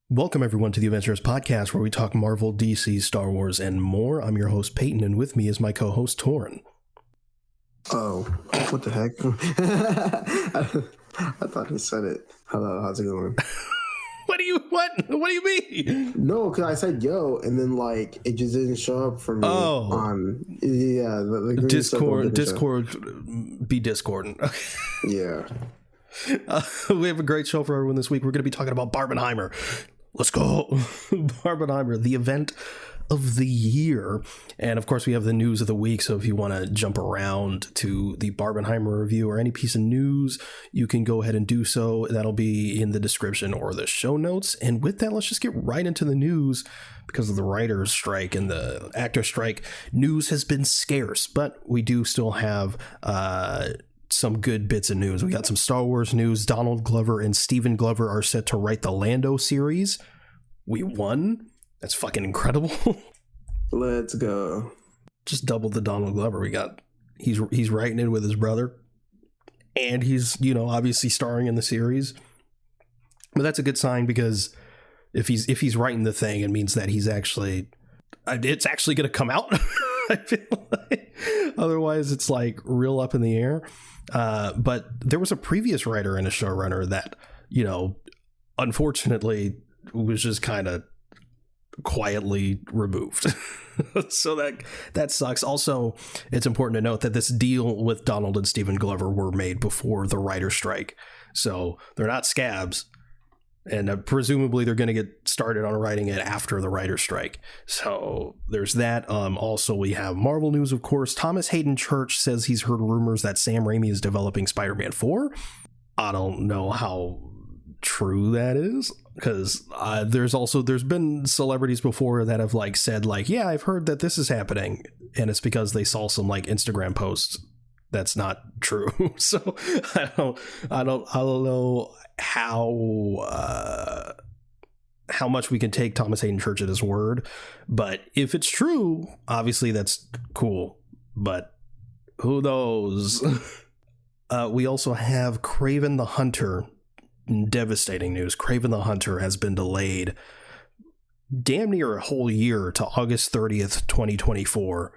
Welcome, everyone, to the Avengenerds podcast, where we talk Marvel, DC, Star Wars, and more. I'm your host, Peyton, and with me is my co-host, Torrin. Oh, what the heck? I thought he said it. Hello, how's it going? What do you mean? No, because I said yo, and then it just didn't show up for me. The Discord be discordant. Yeah. We have a great show for everyone this week. We're going to be talking about Barbenheimer. Let's go. Barbenheimer, the event of the year. And of course, we have the news of the week. So if you want to jump around to the Barbenheimer review or any piece of news, you can go ahead and do so. That'll be in the description or the show notes. And with that, let's just get right into the news. Because of the writer's strike and the actor strike, news has been scarce, but we do still have some good bits of news. We got some Star Wars news. Donald Glover and Stephen Glover are set to write the Lando series. We won. That's fucking incredible. Let's go. Just double the Donald Glover we got. He's writing it with his brother, and he's, obviously starring in the series. But that's a good sign, because if he's writing the thing, it means that it's actually going to come out. I feel like otherwise it's real up in the air. But there was a previous writer and a showrunner that, unfortunately was just kind of quietly removed. So that sucks. Also, it's important to note that this deal with Donald and Stephen Glover were made before the writer's strike. So they're not scabs. And presumably they're going to get started on writing it after the writer's strike. So there's that. Also, we have Marvel news, of course. Thomas Hayden Church says he's heard rumors that Sam Raimi is developing Spider-Man 4. I don't know how true that is, because there's been celebrities before that have said yeah, I've heard that this is happening, and it's because they saw some Instagram posts that's not true. So I don't know how much we can take Thomas Hayden Church at his word, but if it's true, obviously that's cool, but who knows. We also have Kraven the Hunter. Devastating news. Kraven the Hunter has been delayed damn near a whole year to August 30th, 2024.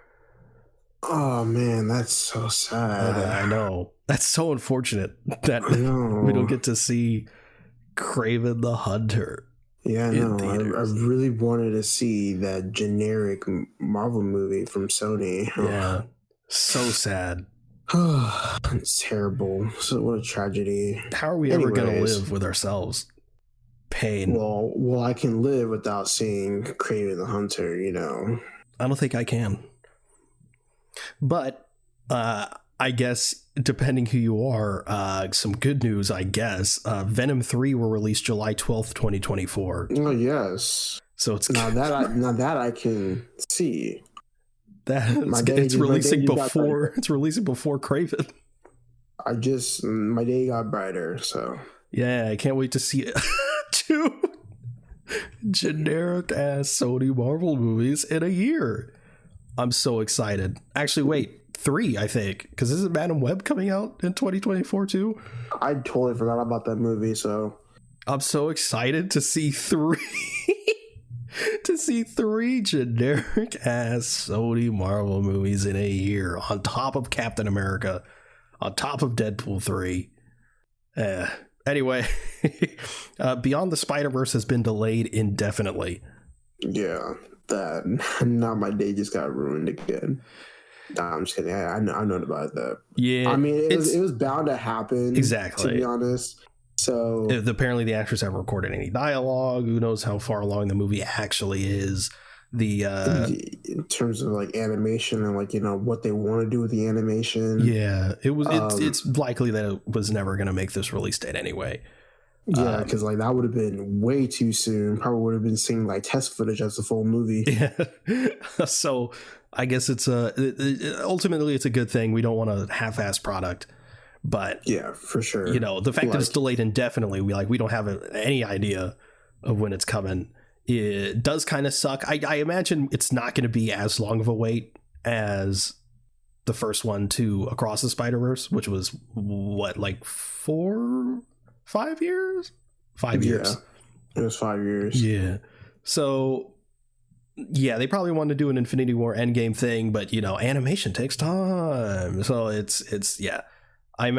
Oh man, that's so sad. I know. That's so unfortunate that we don't get to see Kraven the Hunter. Yeah, no, I really wanted to see that generic Marvel movie from Sony. Yeah, so sad. It's terrible. So what a tragedy. How are we ever going to live with ourselves? Pain. Well, I can live without seeing Kraven the Hunter, I don't think I can. But I guess, depending who you are, some good news, I guess. Venom 3 will release July 12th, 2024. Oh, yes. So it's now that I can see. It's releasing before Kraven. My day got brighter, so. Yeah, I can't wait to see it. 2 generic ass Sony Marvel movies in a year. I'm so excited. Actually, wait, 3, I think, because isn't Madam Web coming out in 2024 too? I totally forgot about that movie, so I'm so excited to see 3 to see 3 generic ass Sony Marvel movies in a year, on top of Captain America, on top of Deadpool 3. Anyway, Beyond the Spider-Verse has been delayed indefinitely. Yeah, now my day just got ruined again. Nah, I'm just kidding. I know about that. Yeah, I mean, it was bound to happen. Exactly. To be honest. So apparently the actors haven't recorded any dialogue. Who knows how far along the movie actually is. In terms of animation and what they want to do with the animation. Yeah, it's likely that it was never going to make this release date anyway. Yeah, because that would have been way too soon. Probably would have been seeing test footage as the full movie. Yeah. So I guess ultimately it's a good thing. We don't want a half-ass product, but yeah, for sure. The fact that it's delayed indefinitely, we don't have any idea of when it's coming. It does kind of suck. I imagine it's not going to be as long of a wait as the first one to Across the Spider-Verse, which was what, 5 years? 5 years. It was 5 years. Yeah. So, yeah, they probably wanted to do an Infinity War Endgame thing, but, you know, animation takes time. So it's yeah. I'm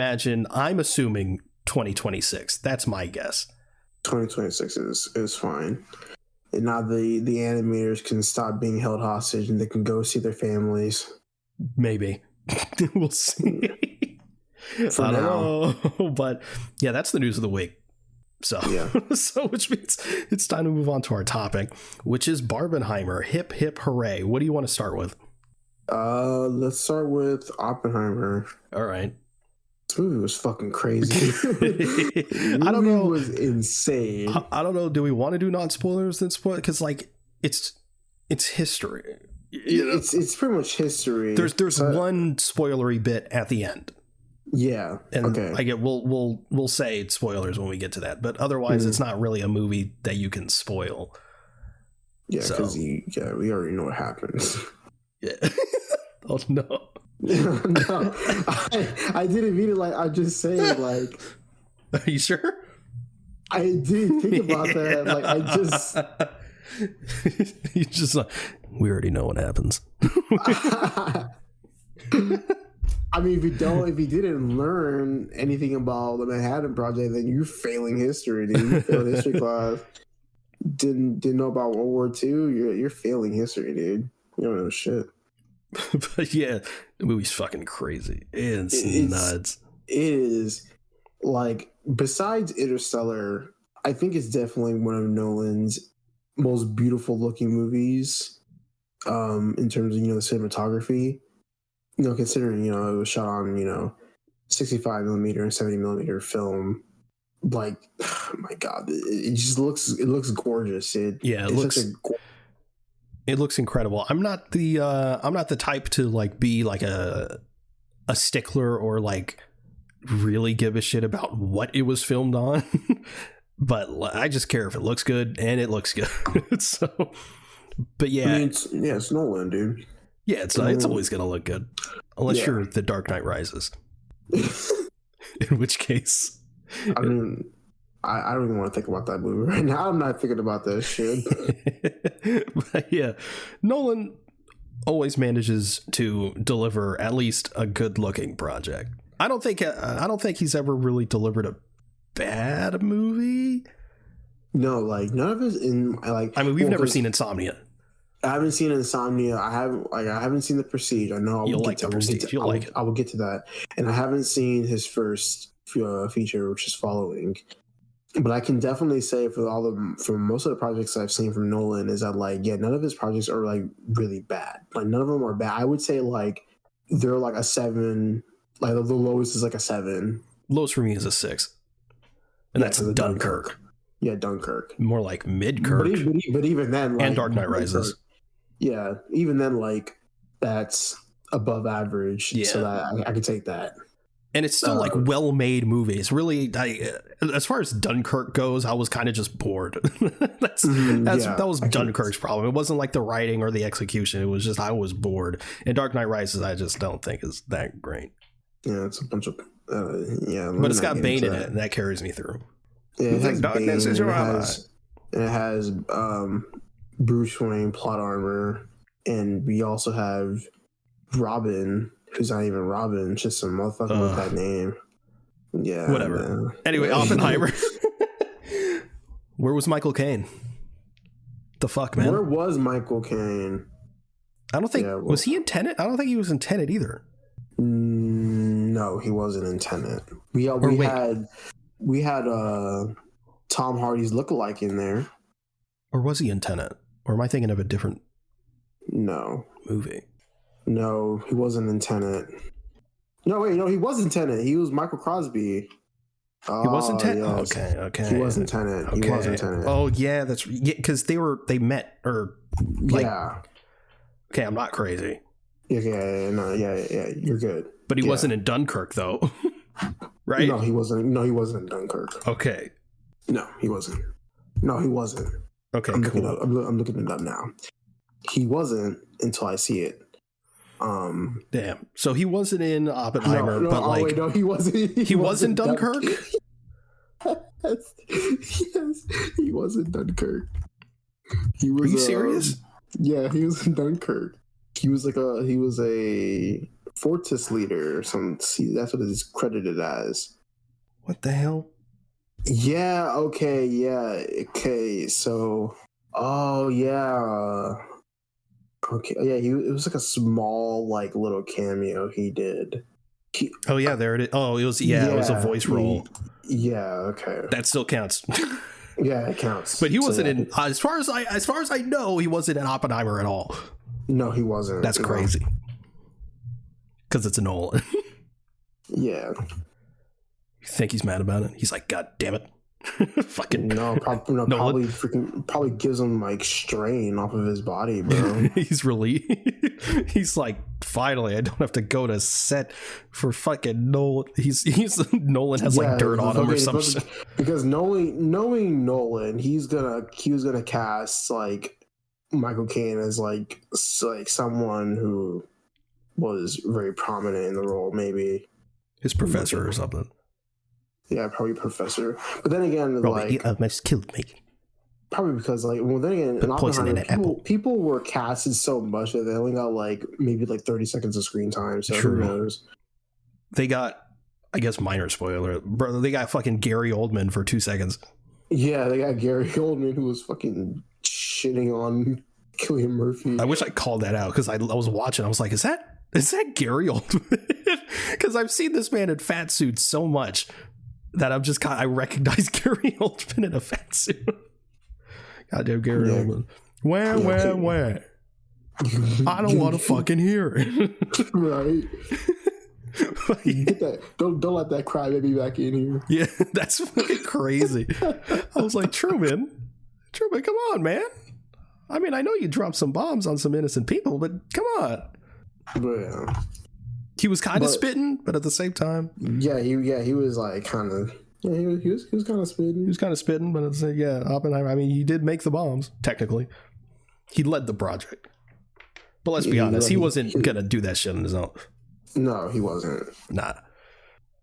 assuming 2026. That's my guess. 2026 is fine. And now the animators can stop being held hostage and they can go see their families. Maybe. We'll see. For I don't now. know. But yeah, that's the news of the week. So, Yeah. So which means it's time to move on to our topic, which is Barbenheimer. Hip, hip, hooray. What do you want to start with? Let's start with Oppenheimer. All right. This movie was fucking crazy. I don't know. It was insane. I don't know. Do we want to do non-spoilers than spoil? Because like it's history. You know? It's pretty much history. There's one spoilery bit at the end. Yeah. And okay. I get we'll say spoilers when we get to that, but otherwise it's not really a movie that you can spoil. Yeah, because we already know what happens. Yeah. Oh no. No, I didn't mean it like I'm just saying like. Are you sure? I didn't think about that. Like I just. You just we already know what happens. I mean, if you didn't learn anything about the Manhattan Project, then you're failing history, dude. You failed history class. Didn't know about World War II. You're failing history, dude. You don't know shit. But yeah, the movie's fucking crazy. It's nuts. It is like, besides Interstellar, I think it's definitely one of Nolan's most beautiful looking movies. In terms of, you know, the cinematography. You know, considering, you know, it was shot on, you know, 65 millimeter and 70 millimeter film, like, oh my God, it just looks gorgeous. It looks incredible. I'm not the type to like be like a stickler or like really give a shit about what it was filmed on, but I just care if it looks good, and it looks good. So, but yeah, I mean, it's Nolan, dude. Yeah, it's always gonna look good, unless you're The Dark Knight Rises. In which case, I mean, I don't even want to think about that movie right now. I'm not thinking about that shit. But yeah, Nolan always manages to deliver at least a good-looking project. I don't think he's ever really delivered a bad movie. No, like none of his I mean, we've never seen Insomnia. I haven't seen Insomnia. I haven't seen The Prestige. I know you'll like The Prestige. You'll like it. I will get to that. And I haven't seen his first feature, which is Following. But I can definitely say from most of the projects I've seen from Nolan is that like, yeah, none of his projects are like really bad. Like none of them are bad. I would say like they're like a 7. Like the lowest is like a 7. Lowest for me is a 6. And that's Dunkirk. Yeah, Dunkirk. More like mid-Kirk. But even then, like, and Dark Knight Rises. Yeah, even then, like, that's above average. Yeah. So that I could take that. And it's still like well-made movies. Really, as far as Dunkirk goes, I was kind of just bored. That was Dunkirk's problem. It wasn't like the writing or the execution. It was just I was bored. And Dark Knight Rises, I just don't think is that great. Yeah, it's a bunch of but it's got Bane in it, and that carries me through. Yeah, it has Bane, it has Bruce Wayne plot armor, and we also have Robin, who's not even Robin, it's just some motherfucker with that name. Yeah, whatever. Man. Anyway, Oppenheimer. Where was Michael Caine? The fuck, man. Where was Michael Caine? I don't think was he in Tenet? I don't think he was in Tenet either. No, he wasn't in Tenet. We had Tom Hardy's lookalike in there. Or was he in Tenet? Or am I thinking of a different movie? No, he wasn't in Tenet. No, wait, no, he was in Tenet. He was Michael Crosby. He was in Tenet? Yes. Okay. He was in Tenet. Okay. He was in Tenet. Oh, yeah, because they met, or like... Yeah. Okay, I'm not crazy. Yeah, you're good. But he wasn't in Dunkirk, though. Right? No, he wasn't in Dunkirk. Okay. No, he wasn't. Okay, I'm cool. I'm looking it up now. He wasn't until I see it. Damn. So he wasn't in Oppenheimer, but like... wait, no, he wasn't. He was in Dunkirk? Yes, he was in Dunkirk. He was. Are you serious? Yeah, he was in Dunkirk. He was a Fortis leader or something. See, that's what it's credited as. What the hell? Yeah. Okay. Yeah. Okay. So. Oh yeah. Okay. Yeah. It was like a small, like little cameo he did. Oh yeah, there it is. Oh, it was it was a voice role. Yeah. Okay. That still counts. Yeah, it counts. But he wasn't in. As far as I know, he wasn't in Oppenheimer at all. No, he wasn't. That's crazy. Because it's a Nolan. Yeah. You think he's mad about it? He's like, God damn it. Fucking probably gives him like strain off of his body, bro. He's he's like, finally I don't have to go to set for fucking Nolan. He's Nolan has like dirt on him or some shit. Because knowing Nolan, he was gonna cast like Michael Caine as like someone who was very prominent in the role, maybe his professor or something. Yeah, probably professor. But then again, probably, like, almost killed me. Probably because, like, well, then again, in Oppenheimer, people were casted so much that they only got like maybe like 30 seconds of screen time. So who knows? They got, I guess, minor spoiler, bro. They got fucking Gary Oldman for 2 seconds. Yeah, they got Gary Oldman who was fucking shitting on Cillian Murphy. I wish I called that out because I was watching. I was like, is that Gary Oldman? Because I've seen this man in fat suits so much that I'm just I recognize Gary Oldman in a fat suit. Goddamn Gary Oldman. Where? I don't want to fucking hear it. Right. Get that. Don't let that crybaby back in here. Yeah, that's fucking crazy. I was like, Truman, come on, man. I mean, I know you dropped some bombs on some innocent people, but come on. But, he was kind of spitting, but at the same time, he was like kind of. Yeah, he was kind of spitting. He was kind of spitting, but it's Oppenheimer. I mean, he did make the bombs technically. He led the project, but let's be honest, he wasn't gonna do that shit on his own. No, he wasn't. Nah,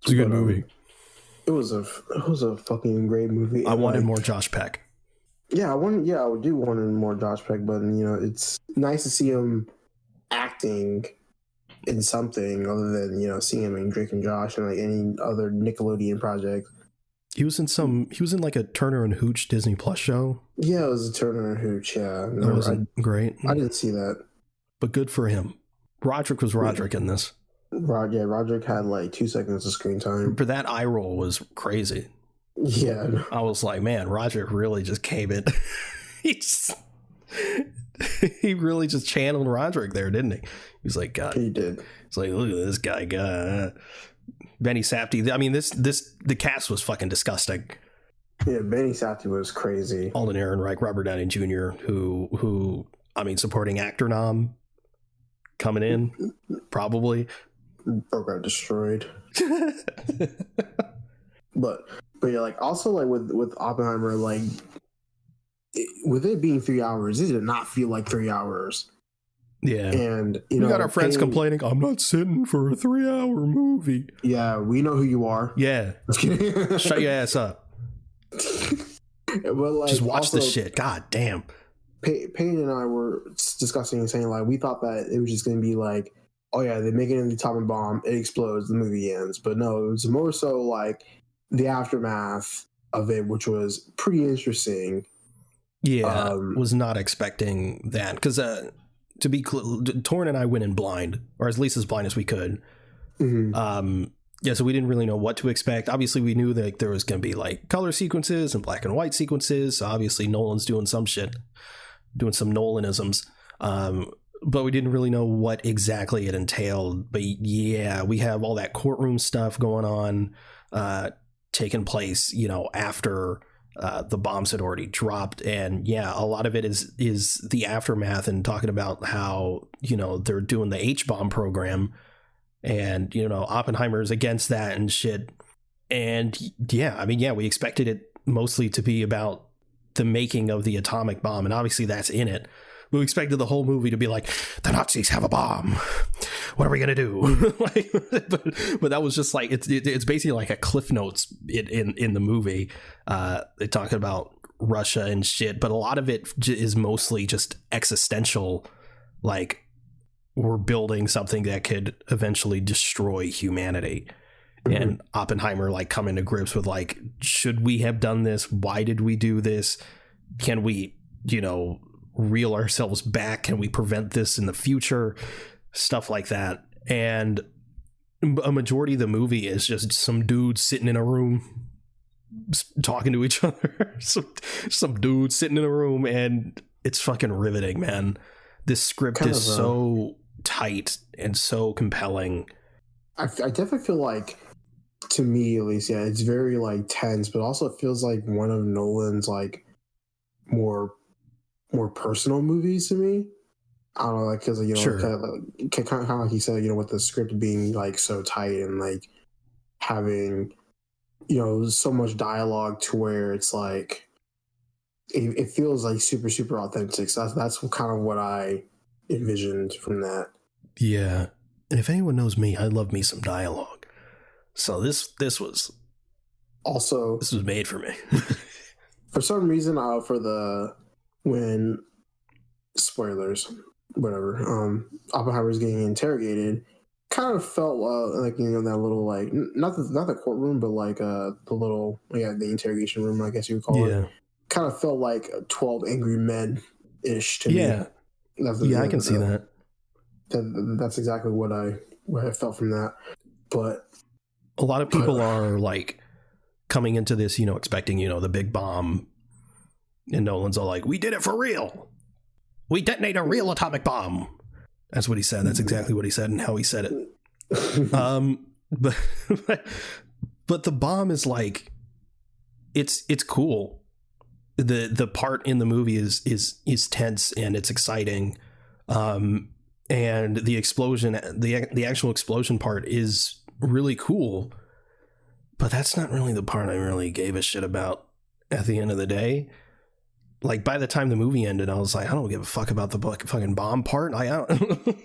it's a good movie. It was a fucking great movie. I wanted more Josh Peck. Yeah, I do want more Josh Peck, but it's nice to see him acting in something other than seeing him in Drake and Josh and like any other Nickelodeon project. He was in like a Turner and Hooch Disney Plus show. Yeah, it was a Turner and Hooch. Yeah, that wasn't great. I didn't see that, but good for him. Roderick was Roderick in this. Roderick had like 2 seconds of screen time. But that eye roll was crazy. Yeah, I was like, man, Roderick really just came in. He really just channeled Roderick there, didn't he? He's like, God. He did. He's like, look at this guy. Benny Safdie. I mean, the cast was fucking disgusting. Yeah, Benny Safdie was crazy. Alden Ehrenreich, Robert Downey Jr., who I mean, supporting actor nom coming in, probably. Or got destroyed. But yeah, like also like with Oppenheimer, like with it being 3 hours, it did not feel like 3 hours. Yeah. And we got our friends complaining, I'm not sitting for a 3 hour movie. Yeah, we know who you are. Yeah. Shut your ass up. But like, just watch this shit. God damn. Payne and I were discussing and saying like we thought that it was just gonna be like, oh yeah, they make it in the atomic bomb, it explodes, the movie ends. But no, it was more so like the aftermath of it, which was pretty interesting. Yeah, was not expecting that because to be clear, Torrin and I went in blind, or at least as blind as we could. Mm-hmm. So we didn't really know what to expect. Obviously, we knew that there was going to be like color sequences and black and white sequences. So obviously, Nolan's doing some shit, doing some Nolanisms. But we didn't really know what exactly it entailed. But yeah, we have all that courtroom stuff going on, taking place, after the bombs had already dropped. And yeah, a lot of it is the aftermath and talking about how, they're doing the H-bomb program and, Oppenheimer's against that and shit. And yeah, I mean, yeah, we expected it mostly to be about the making of the atomic bomb. And obviously that's in it. We expected the whole movie to be like, the Nazis have a bomb. What are we gonna do? Like, but that was just like it's basically like a Cliff Notes in the movie. They talking about Russia and shit, but a lot of it is mostly just existential. Like, we're building something that could eventually destroy humanity. Mm-hmm. And Oppenheimer like coming to grips with like, should we have done this? Why did we do this? Can we, reel ourselves back? Can we prevent this in the future? Stuff like that. And a majority of the movie is just some dudes sitting in a room talking to each other. some dudes sitting in a room, and it's fucking riveting, man. This script is so tight and so compelling. I definitely feel like, to me at least, it's very like tense, but also it feels like one of Nolan's like more personal movies to me. I don't know, like, because sure. kind of like you said, with the script being like so tight and like having so much dialogue to where it's like it feels like super, super authentic. So that's kind of what I envisioned from that. Yeah, and if anyone knows me, I love me some dialogue. So this was made for me. For some reason, when spoilers, whatever, Oppenheimer's getting interrogated, kind of felt like that little like not the courtroom, but like the little the interrogation room, I guess you would call it. Kind of felt like 12 Angry Men ish to me. I can see that. That's exactly what I felt from that. But a lot of people are like coming into this, expecting the big bomb, and Nolan's all like, "We did it for real. We detonate a real atomic bomb." That's what he said. That's exactly what he said and how he said it. But the bomb is like, it's cool. The part in the movie is tense and it's exciting. And the explosion, the actual explosion part is really cool. But that's not really the part I really gave a shit about at the end of the day. Like, by the time the movie ended, I was like, I don't give a fuck about the fucking bomb part. I don't.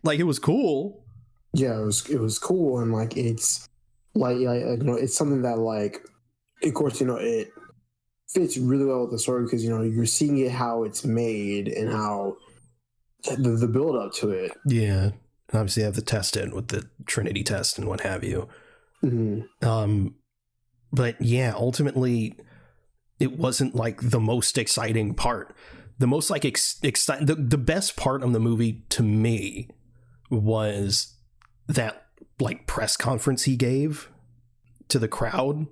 Like, it was cool. Yeah, it was cool, and like it's like it's something that like, of course, it fits really well with the story because you're seeing it how it's made and how the build up to it. Yeah, obviously, you have to test it with the Trinity test and what have you. Mm-hmm. But yeah, ultimately, it wasn't like the most exciting part. The most like the best part of the movie to me was that like press conference he gave to the crowd,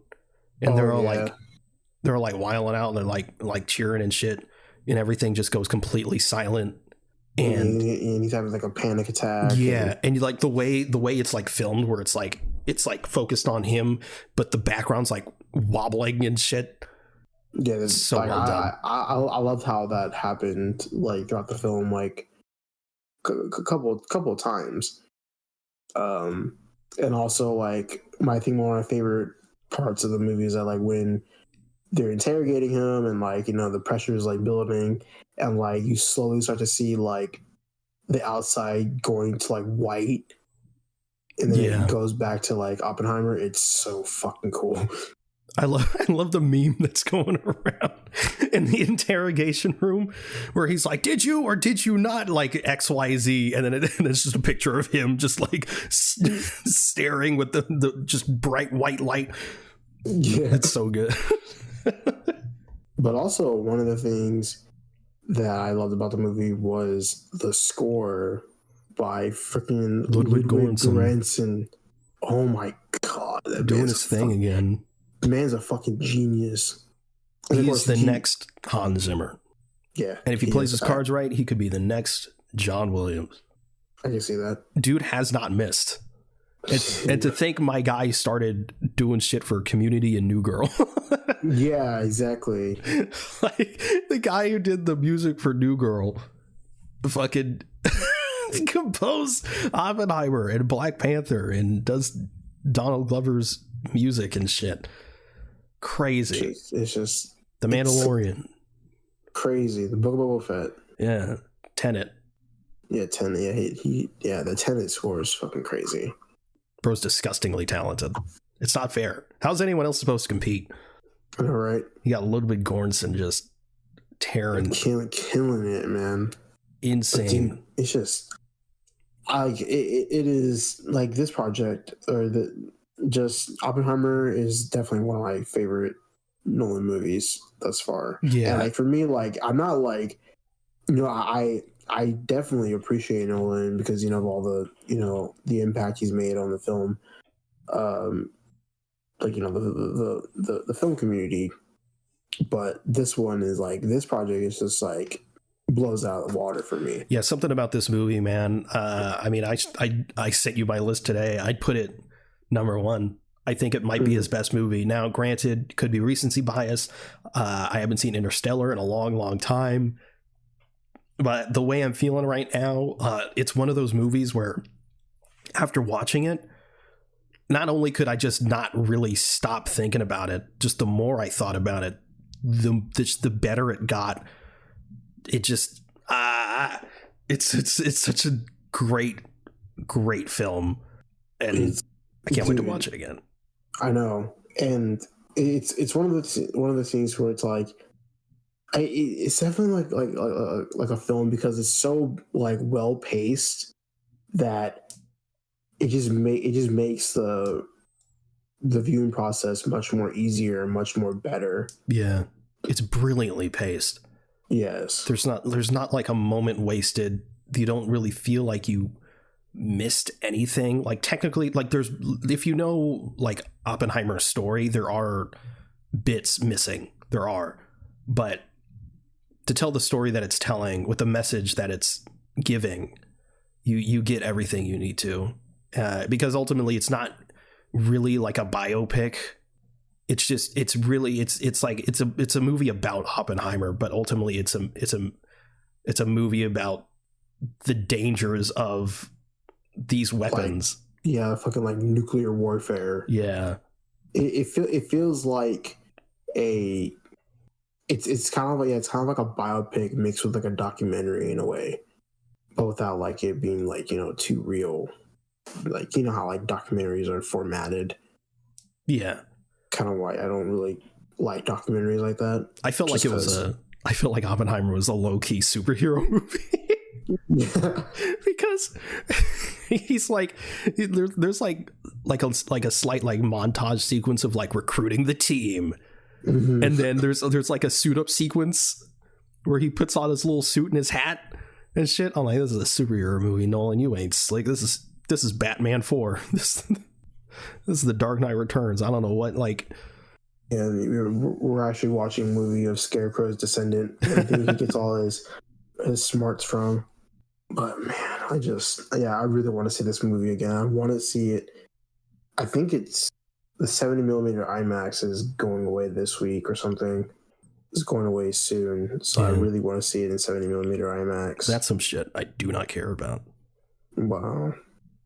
and they're all like wilding out, and they're like cheering and shit, and everything just goes completely silent. And he's having like a panic attack. Yeah, and like the way it's like filmed, where it's like focused on him, but the background's like wobbling and shit. Yeah, it's so like, well done. I loved how that happened, like throughout the film, like a couple of times. And also like I think one of my favorite parts of the movie is that like when they're interrogating him and like the pressure is like building, and like you slowly start to see like the outside going to like white, and then it goes back to like Oppenheimer. It's so fucking cool. I love the meme that's going around in the interrogation room where he's like, "Did you or did you not like XYZ?" And then it's just a picture of him just like staring with the just bright white light. Yeah, it's so good. But also, one of the things that I loved about the movie was the score by freaking Ludwig Göransson. Oh my god, that doing his thing again. The man's a fucking genius. He's the next Hans Zimmer. Yeah. And if he plays his cards right, he could be the next John Williams. I can see that. Dude has not missed. And to think my guy started doing shit for Community and New Girl. Yeah, exactly. Like, the guy who did the music for New Girl fucking composed Oppenheimer and Black Panther and does Donald Glover's music and shit. Crazy. It's just The Mandalorian. Crazy. The Book of Boba Fett. Yeah. Tenet. Yeah, Tenet. Yeah, the Tenet score is fucking crazy. Bro's disgustingly talented. It's not fair. How's anyone else supposed to compete? All right. You got Ludwig Göransson just tearing, killing it, man. Insane. Dude, it's just like it is like this project or just Oppenheimer is definitely one of my favorite Nolan movies thus far. Yeah. And like for me, like I'm not like, you know, I definitely appreciate Nolan because, you know, of all the, you know, the impact he's made on the film, like, you know, the film community. But this one is like, this project is just like blows out of the water for me. Yeah, something about this movie, man. I mean, I sent you my list today. I'd put it number one. I think it might be his best movie. Now, granted, could be recency bias. I haven't seen Interstellar in a long, long time. But the way I'm feeling right now, it's one of those movies where after watching it, not only could I just not really stop thinking about it, just the more I thought about it, the better it got. It just, it's such a great film. And I can't wait to watch it again. I know. And it's one of the things where it's like, it's definitely like a film because it's so like well paced that it just makes the viewing process much more easier, much more better. Yeah, it's brilliantly paced. Yes, there's not like a moment wasted. You don't really feel like you missed anything. Like technically, like there's, if you know like Oppenheimer's story, there are bits missing. There are, but to tell the story that it's telling with the message that it's giving, you get everything you need to, because ultimately it's not really like a biopic. It's just, it's a movie about Oppenheimer, but ultimately it's a movie about the dangers of these weapons. Like, yeah, fucking like nuclear warfare. Yeah, it feels like a. It's kind of like a biopic mixed with like a documentary in a way, but without like it being like, you know, too real. Like, you know how like documentaries are formatted. Yeah, kind of why I don't really like documentaries like that. I felt like I felt like Oppenheimer was a low key superhero movie. Yeah. Because he's like, there's like a slight like montage sequence of like recruiting the team. Mm-hmm. And then there's like a suit up sequence where he puts on his little suit and his hat and shit. I'm like, this is a superhero movie, Nolan. You ain't slick. This is Batman 4. This is the Dark Knight Returns. I don't know what, like. Yeah, we're actually watching a movie of Scarecrow's descendant. I think he gets all his smarts from. But man, I really want to see this movie again. I want to see it. I think it's the 70mm IMAX is going away this week or something. It's going away soon. So yeah. I really want to see it in 70mm IMAX. That's some shit I do not care about. Wow.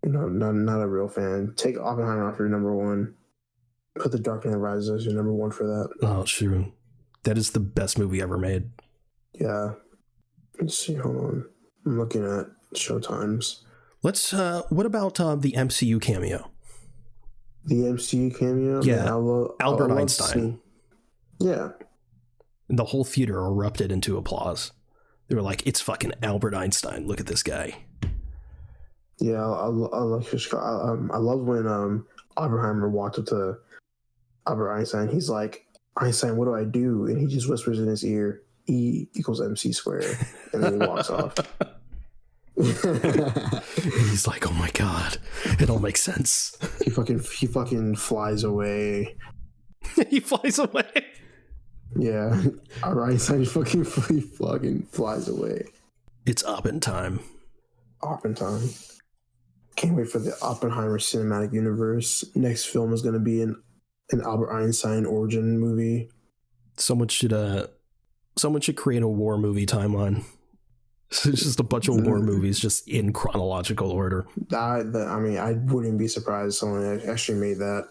No, not a real fan. Take Oppenheimer off your number one. Put The Dark Knight Rises as your number one for that. Oh, true. That is the best movie ever made. Yeah. Let's see. Hold on. I'm looking at showtimes. Let's. What about the MCU cameo? The MCU cameo? Yeah. Albert Einstein. Yeah. And the whole theater erupted into applause. They were like, "It's fucking Albert Einstein. Look at this guy." Yeah, I love when Oppenheimer walked up to Albert Einstein. He's like, "Einstein, what do I do?" And he just whispers in his ear, E = MC squared. And then he walks off. He's like, "Oh my god, it all makes sense." He fucking flies away. He flies away. Yeah, Einstein fucking flies away. It's Oppen time. Oppen time. Can't wait for the Oppenheimer cinematic universe. Next film is going to be an Albert Einstein origin movie. Someone should create a war movie timeline. It's just a bunch of war movies just in chronological order. I mean, I wouldn't be surprised if someone actually made that.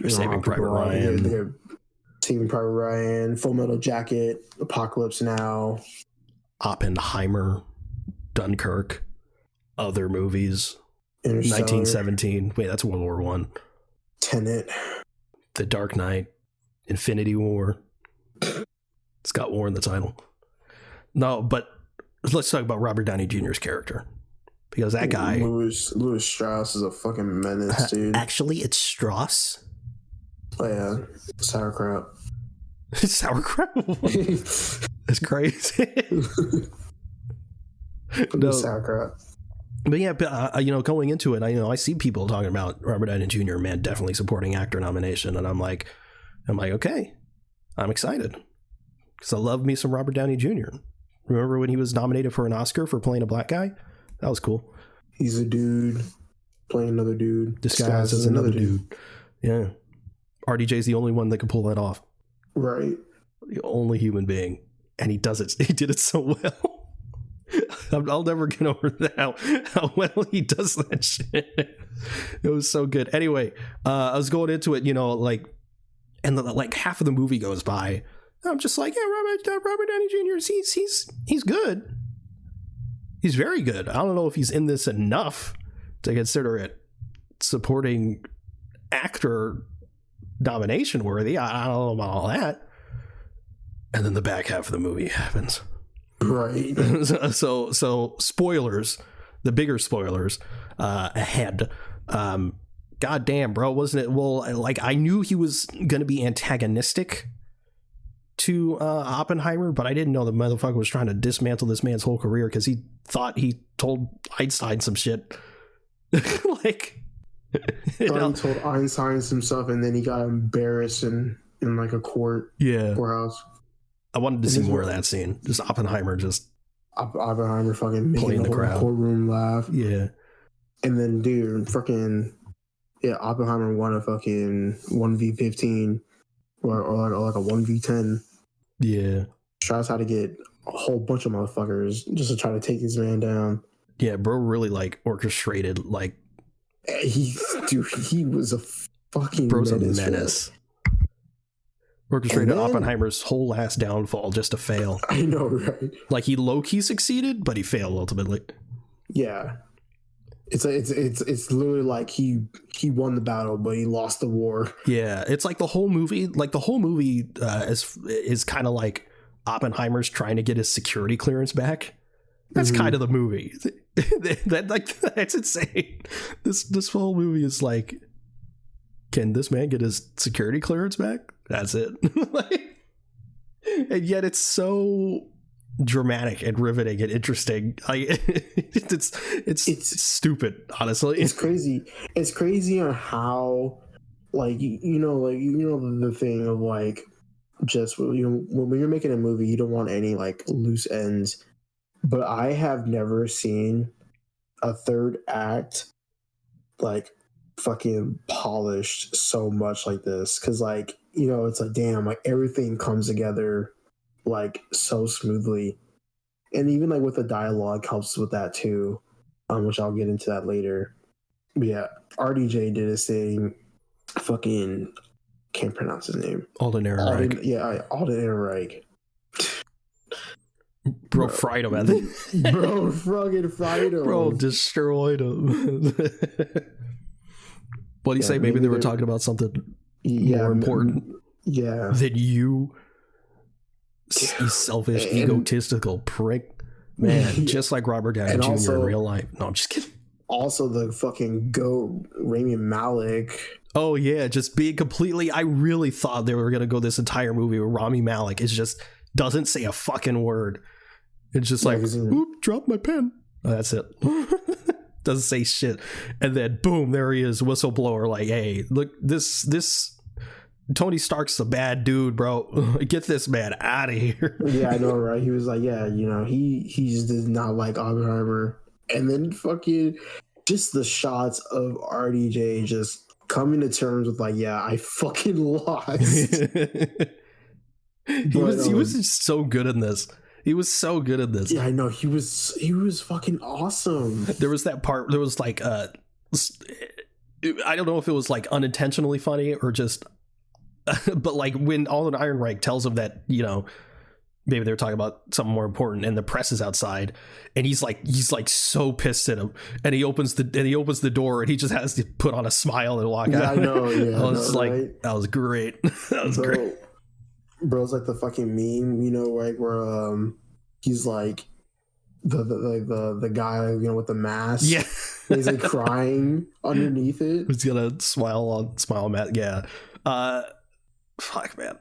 Saving Private Ryan. They're Saving Private Ryan, Full Metal Jacket, Apocalypse Now, Oppenheimer, Dunkirk, other movies. Interstellar, 1917. Wait, that's World War One. Tenet, The Dark Knight, Infinity War. It's got war in the title. No, but let's talk about Robert Downey Jr.'s character. Because that guy... Louis Strauss is a fucking menace, dude. Actually, it's Strauss. Oh, yeah. Sauerkraut. Sauerkraut? That's crazy. No. Sauerkraut. But yeah, going into it, I see people talking about Robert Downey Jr., man, definitely supporting actor nomination. And I'm like, okay, I'm excited. Because I love me some Robert Downey Jr. Remember when he was nominated for an Oscar for playing a black guy? That was cool. He's a dude playing another dude. Disguised as another dude. Yeah. RDJ's the only one that can pull that off. Right. The only human being. And he does it. He did it so well. I'll never get over how well he does that shit. It was so good. Anyway, I was going into it, and like half of the movie goes by. I'm just like, yeah, Robert Downey Jr. He's good. He's very good. I don't know if he's in this enough to consider it supporting actor nomination worthy. I don't know about all that. And then the back half of the movie happens. Right. So spoilers, the bigger spoilers ahead. God damn, bro, wasn't it? Well, like I knew he was going to be antagonistic to Oppenheimer, but I didn't know the motherfucker was trying to dismantle this man's whole career because he thought he told Einstein some shit. Like, he told Einstein some stuff, and then he got embarrassed in like a courthouse. I wanted to see more of that scene. Just Oppenheimer Oppenheimer fucking making the whole courtroom laugh. Yeah. And then, dude, fucking, yeah, Oppenheimer won a fucking 1v15 or like a 1v10. Yeah. Strauss had to get a whole bunch of motherfuckers just to try to take this man down. Yeah, bro really, like, orchestrated, like... He was a fucking bro's a menace. Orchestrated Oppenheimer's whole last downfall just to fail. I know, right? Like, he low-key succeeded, but he failed ultimately. Yeah. It's literally like he won the battle, but he lost the war. Yeah, it's like the whole movie. Like the whole movie is kind of like Oppenheimer's trying to get his security clearance back. That's kind of the movie. That's insane. This whole movie is like, can this man get his security clearance back? That's it. And yet it's so dramatic and riveting and interesting. It's stupid, honestly. It's crazy on how, like, the thing of like, just when you're making a movie, you don't want any like loose ends. But I have never seen a third act like fucking polished so much like this, because like, it's like, damn, like everything comes together like so smoothly. And even like with the dialogue helps with that too, which I'll get into that later. But yeah, RDJ did his thing. Fucking can't pronounce his name. Alden Ehrenreich. Alden Ehrenreich. Bro fried him, I think. Bro fucking fried him. Bro destroyed him. What do you say? Maybe they were talking about something more important. Yeah. Than you. You selfish, egotistical prick. Man, just like Robert Downey Jr. Also, in real life. No, I'm just kidding. Also, the fucking GOAT, Raimi Malek. Oh, yeah, just being completely... I really thought they were going to go this entire movie where Rami Malek just doesn't say a fucking word. It's just like, oop, drop my pen. Oh, that's it. Doesn't say shit. And then, boom, there he is, whistleblower, like, hey, look, this... Tony Stark's a bad dude, bro. Get this man out of here. Yeah, I know, right? He was like, yeah, he just did not like Oppenheimer. And then fucking just the shots of RDJ just coming to terms with like, yeah, I fucking lost. He was just so good in this. He was so good in this. Yeah, I know. He was fucking awesome. There was that part. There was like I don't know if it was like unintentionally funny or just But like when Alden Ehrenreich tells him that, you know, maybe they're talking about something more important, and the press is outside, and he's like so pissed at him, and he opens the door, and he just has to put on a smile and walk out. I know. Yeah, I was like, right? that was great. That was great. Bro's like the fucking meme, you know, like where he's like the guy, you know, with the mask. Yeah. He's like crying underneath it. He's gonna smile mask. Yeah. Fuck, man.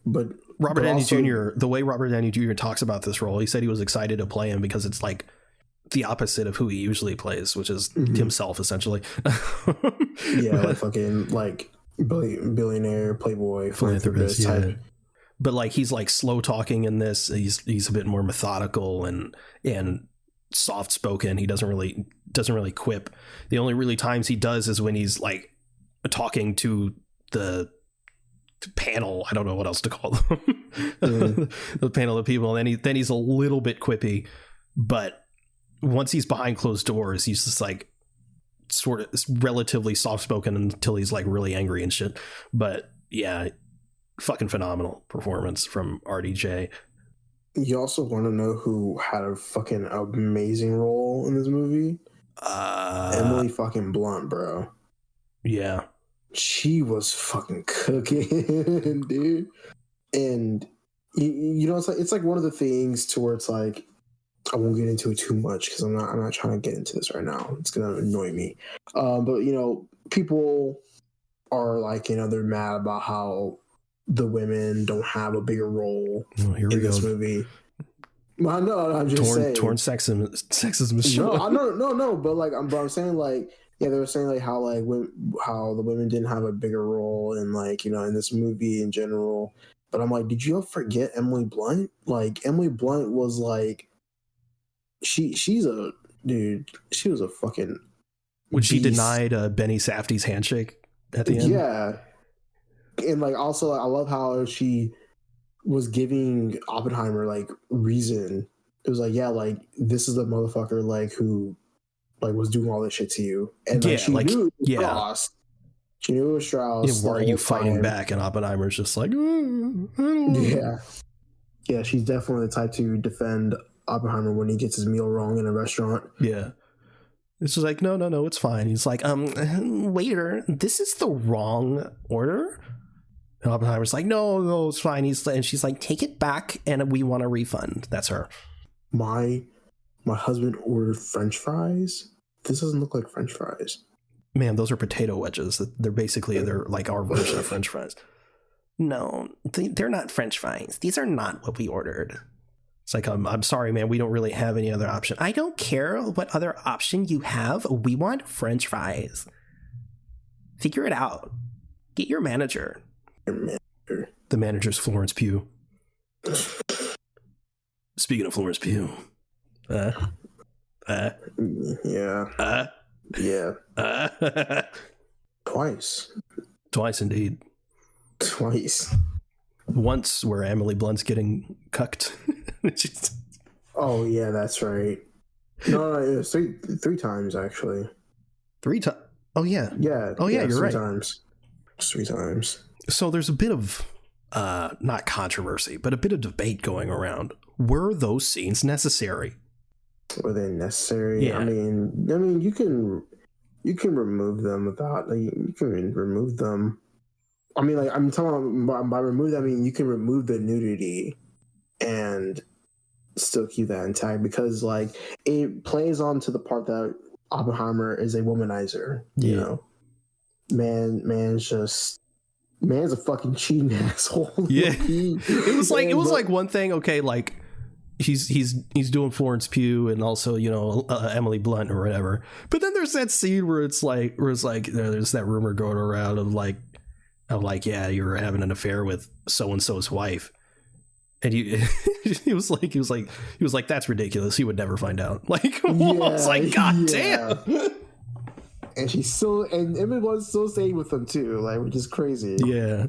But Robert Downey also, Jr., the way Robert Downey Jr. talks about this role, he said he was excited to play him because it's like the opposite of who he usually plays, which is himself, essentially. Yeah, like fucking like billionaire, playboy, philanthropist type. But like he's like slow talking in this. He's a bit more methodical and soft spoken. He doesn't really quip. The only really times he does is when he's like talking to the panel. I don't know what else to call them. The panel of people. And then he's a little bit quippy, but once he's behind closed doors, he's just like sort of relatively soft spoken until he's like really angry and shit. But yeah, fucking phenomenal performance from RDJ. You also want to know who had a fucking amazing role in this movie? Emily fucking Blunt, bro. Yeah. She was fucking cooking, dude. And you know, it's like one of the things to where it's like, I won't get into it too much because I'm not trying to get into this right now. It's gonna annoy me. But you know, people are like, you know, they're mad about how the women don't have a bigger role in this movie. Well, no, I'm just saying. Torn sexism. No. But like, I'm saying like, yeah, they were saying like how the women didn't have a bigger role in like, you know, in this movie in general. But I'm like, did you forget Emily Blunt? Like Emily Blunt was like, she's a dude. She was a fucking. When she denied Benny Safdie's handshake at the end. Yeah. And like also I love how she was giving Oppenheimer like reason. It was like, yeah, like this is the motherfucker like who like was doing all this shit to you. And like, she knew it was Strauss. She knew it was Strauss. Yeah, why are you fighting back? And Oppenheimer's just like, yeah. Yeah, she's definitely the type to defend Oppenheimer when he gets his meal wrong in a restaurant. Yeah. It's just like, no, it's fine. He's like, waiter, this is the wrong order. And Oppenheimer's like, no, it's fine. And she's like, take it back, and we want a refund. That's her. My husband ordered French fries. This doesn't look like French fries. Man, those are potato wedges. They're like our version of French fries. No, they're not French fries. These are not what we ordered. It's like, I'm sorry, man. We don't really have any other option. I don't care what other option you have. We want French fries. Figure it out. Get your manager. The manager's Florence Pugh. Speaking of Florence Pugh. Yeah. Twice indeed. Twice. Once where Emily Blunt's getting cucked. Oh yeah, that's right. No, it was three times actually. 3 times. Oh yeah. Yeah. Oh yeah, you're right. Three times. So there's a bit of not controversy, but a bit of debate going around. Were those scenes necessary? Were they necessary? Yeah. I mean, you can remove them without. Like, you can remove them. I mean, like I'm talking about by remove that, I mean you can remove the nudity and still keep that intact because like it plays on to the part that Oppenheimer is a womanizer. Yeah. You know, man's a fucking cheating asshole. Yeah. It was like one thing. Okay, like he's doing Florence Pugh and also, you know, Emily Blunt or whatever. But then there's that scene where it's like there's that rumor going around of like, yeah, you were having an affair with so and so's wife, and he was like that's ridiculous. He would never find out. Like, I was like, God damn. And Emily was still staying with them too, like, which is crazy. Yeah.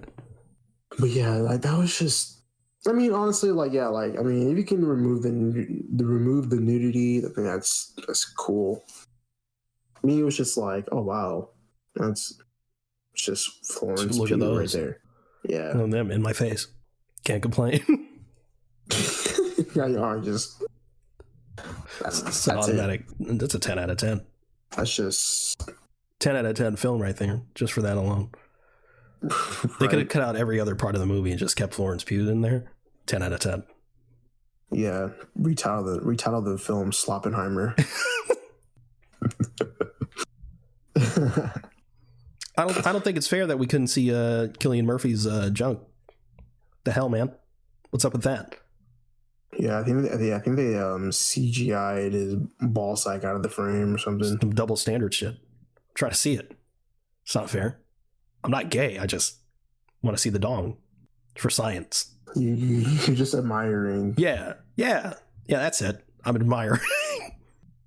But yeah, like that was just. I mean, honestly, like, yeah, like, I mean, if you can remove the nudity, I think that's cool. I mean, it was just like, oh wow, that's just Florence Pugh right there. Yeah. And them in my face. Can't complain. Yeah, you are just. It's an automatic. That's a 10 out of 10. That's just 10 out of 10 film right there, just for that alone. They could have cut out every other part of the movie and just kept Florence Pugh in there. 10 out of 10. Yeah, retitle the film Sloppenheimer. I don't think it's fair that we couldn't see Cillian Murphy's junk. The hell, man? What's up with that? Yeah, I think they CGI'd his ball sack out of the frame or something. Some double standard shit. Try to see it. It's not fair. I'm not gay. I just want to see the dong for science. You're just admiring. Yeah, that's it. I'm admiring.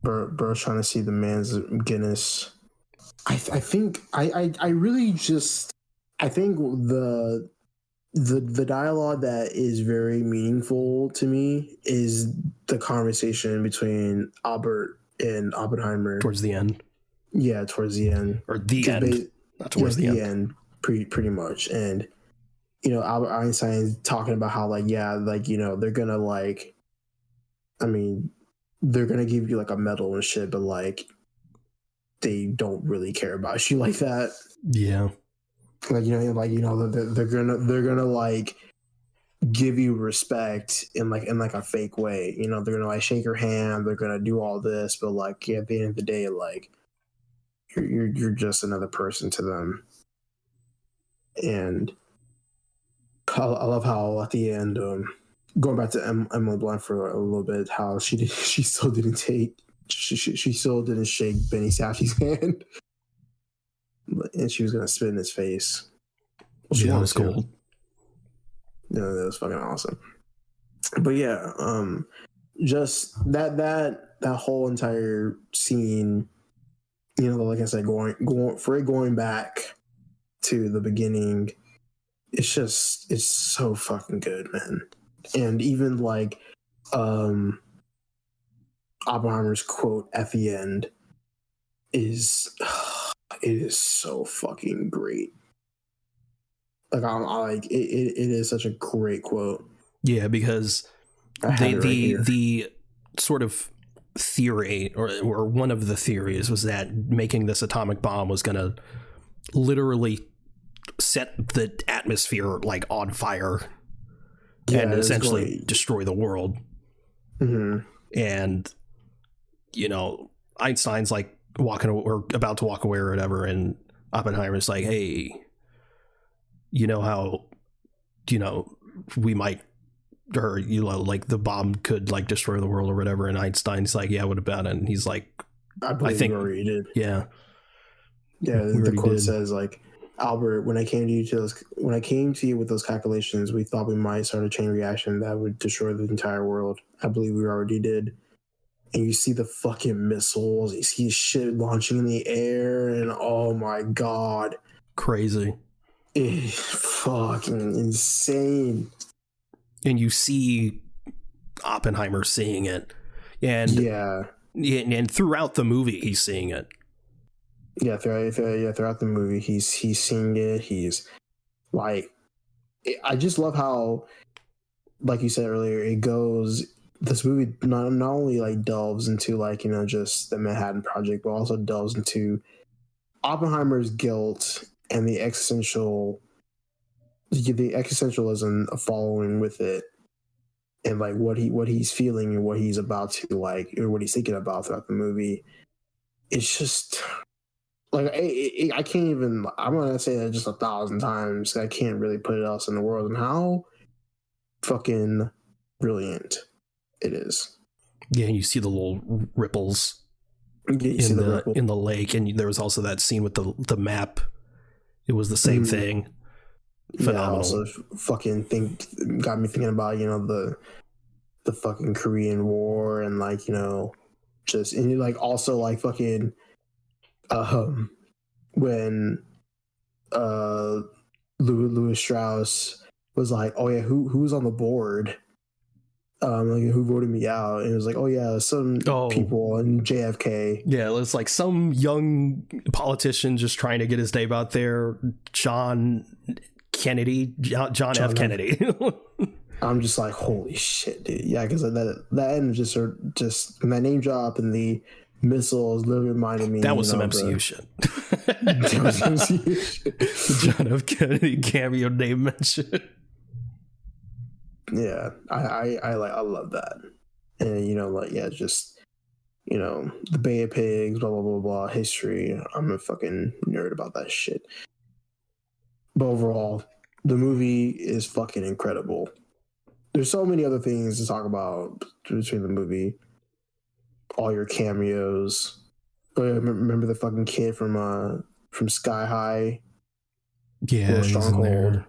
Bro's trying to see the man's Guinness. I think I really just I think the dialogue that is very meaningful to me is the conversation between Albert and Oppenheimer towards the end. Yeah, towards the end. Or the end. Not towards the end. Pretty much. And you know, Albert Einstein's talking about how they're gonna they're gonna give you like a medal and shit, but like they don't really care about you like that. Yeah. They're gonna like give you respect in a fake way. You know, they're gonna like shake your hand, they're gonna do all this, but like at the end of the day, like you're just another person to them. And I love how at the end, going back to Emily Blunt for a little bit, how she still didn't shake Benny Safdie's hand, and she was gonna spit in his face. Yeah, that was cool. Yeah, that was fucking awesome. But yeah, just that whole entire scene, you know, like I said, going back to the beginning, it's so fucking good, man. And even like Oppenheimer's quote at the end is so fucking great. Like I like it is such a great quote. Yeah, because the sort of theory or one of the theories was that making this atomic bomb was going to literally set the atmosphere like on fire and essentially destroy the world. Mm-hmm. And you know, Einstein's like walking or about to walk away or whatever, and Oppenheimer's like, hey, you know how, you know, we might, or you know, like the bomb could like destroy the world or whatever, and Einstein's like, yeah, what about it? And he's like, I think we already did. Yeah, the quote says like, Albert, when I came to you with those calculations, we thought we might start a chain reaction that would destroy the entire world. I believe we already did. And you see the fucking missiles, you see shit launching in the air, and oh my god, crazy. It's fucking insane. And you see Oppenheimer seeing it, and and throughout the movie he's seeing it. Throughout the movie he's seeing it. He's like, I just love how, like you said earlier, it goes. This movie not only like delves into like, you know, just the Manhattan Project, but also delves into Oppenheimer's guilt and the existentialism of following with it, and like what he's feeling and what he's about to like, or what he's thinking about throughout the movie. It's just like I can't even. I'm gonna say that just 1,000 times. I can't really put it else in the world, and how fucking brilliant it is. Yeah, and you see the little ripples in the lake, and there was also that scene with the map. It was the same thing. Phenomenal. Yeah, also got me thinking about, you know, the fucking Korean War, and like, you know, just, and like also like fucking when Louis Strauss was like, oh yeah, who's on the board? Like, who voted me out? And it was like, oh yeah, some people in JFK. Yeah, it was like some young politician just trying to get his name out there. John Kennedy, John F. Kennedy. I'm just like, holy shit, dude. Yeah, because that end just when that name drop and the missiles literally reminded me. That was some MCU shit. That was MCU shit. John F. Kennedy cameo name mention. Yeah, I love that. And like, yeah, just the Bay of Pigs, blah blah blah blah, history. I'm a fucking nerd about that shit. But overall, the movie is fucking incredible. There's so many other things to talk about between the movie. All your cameos. Remember the fucking kid from Sky High? Yeah, he's in there.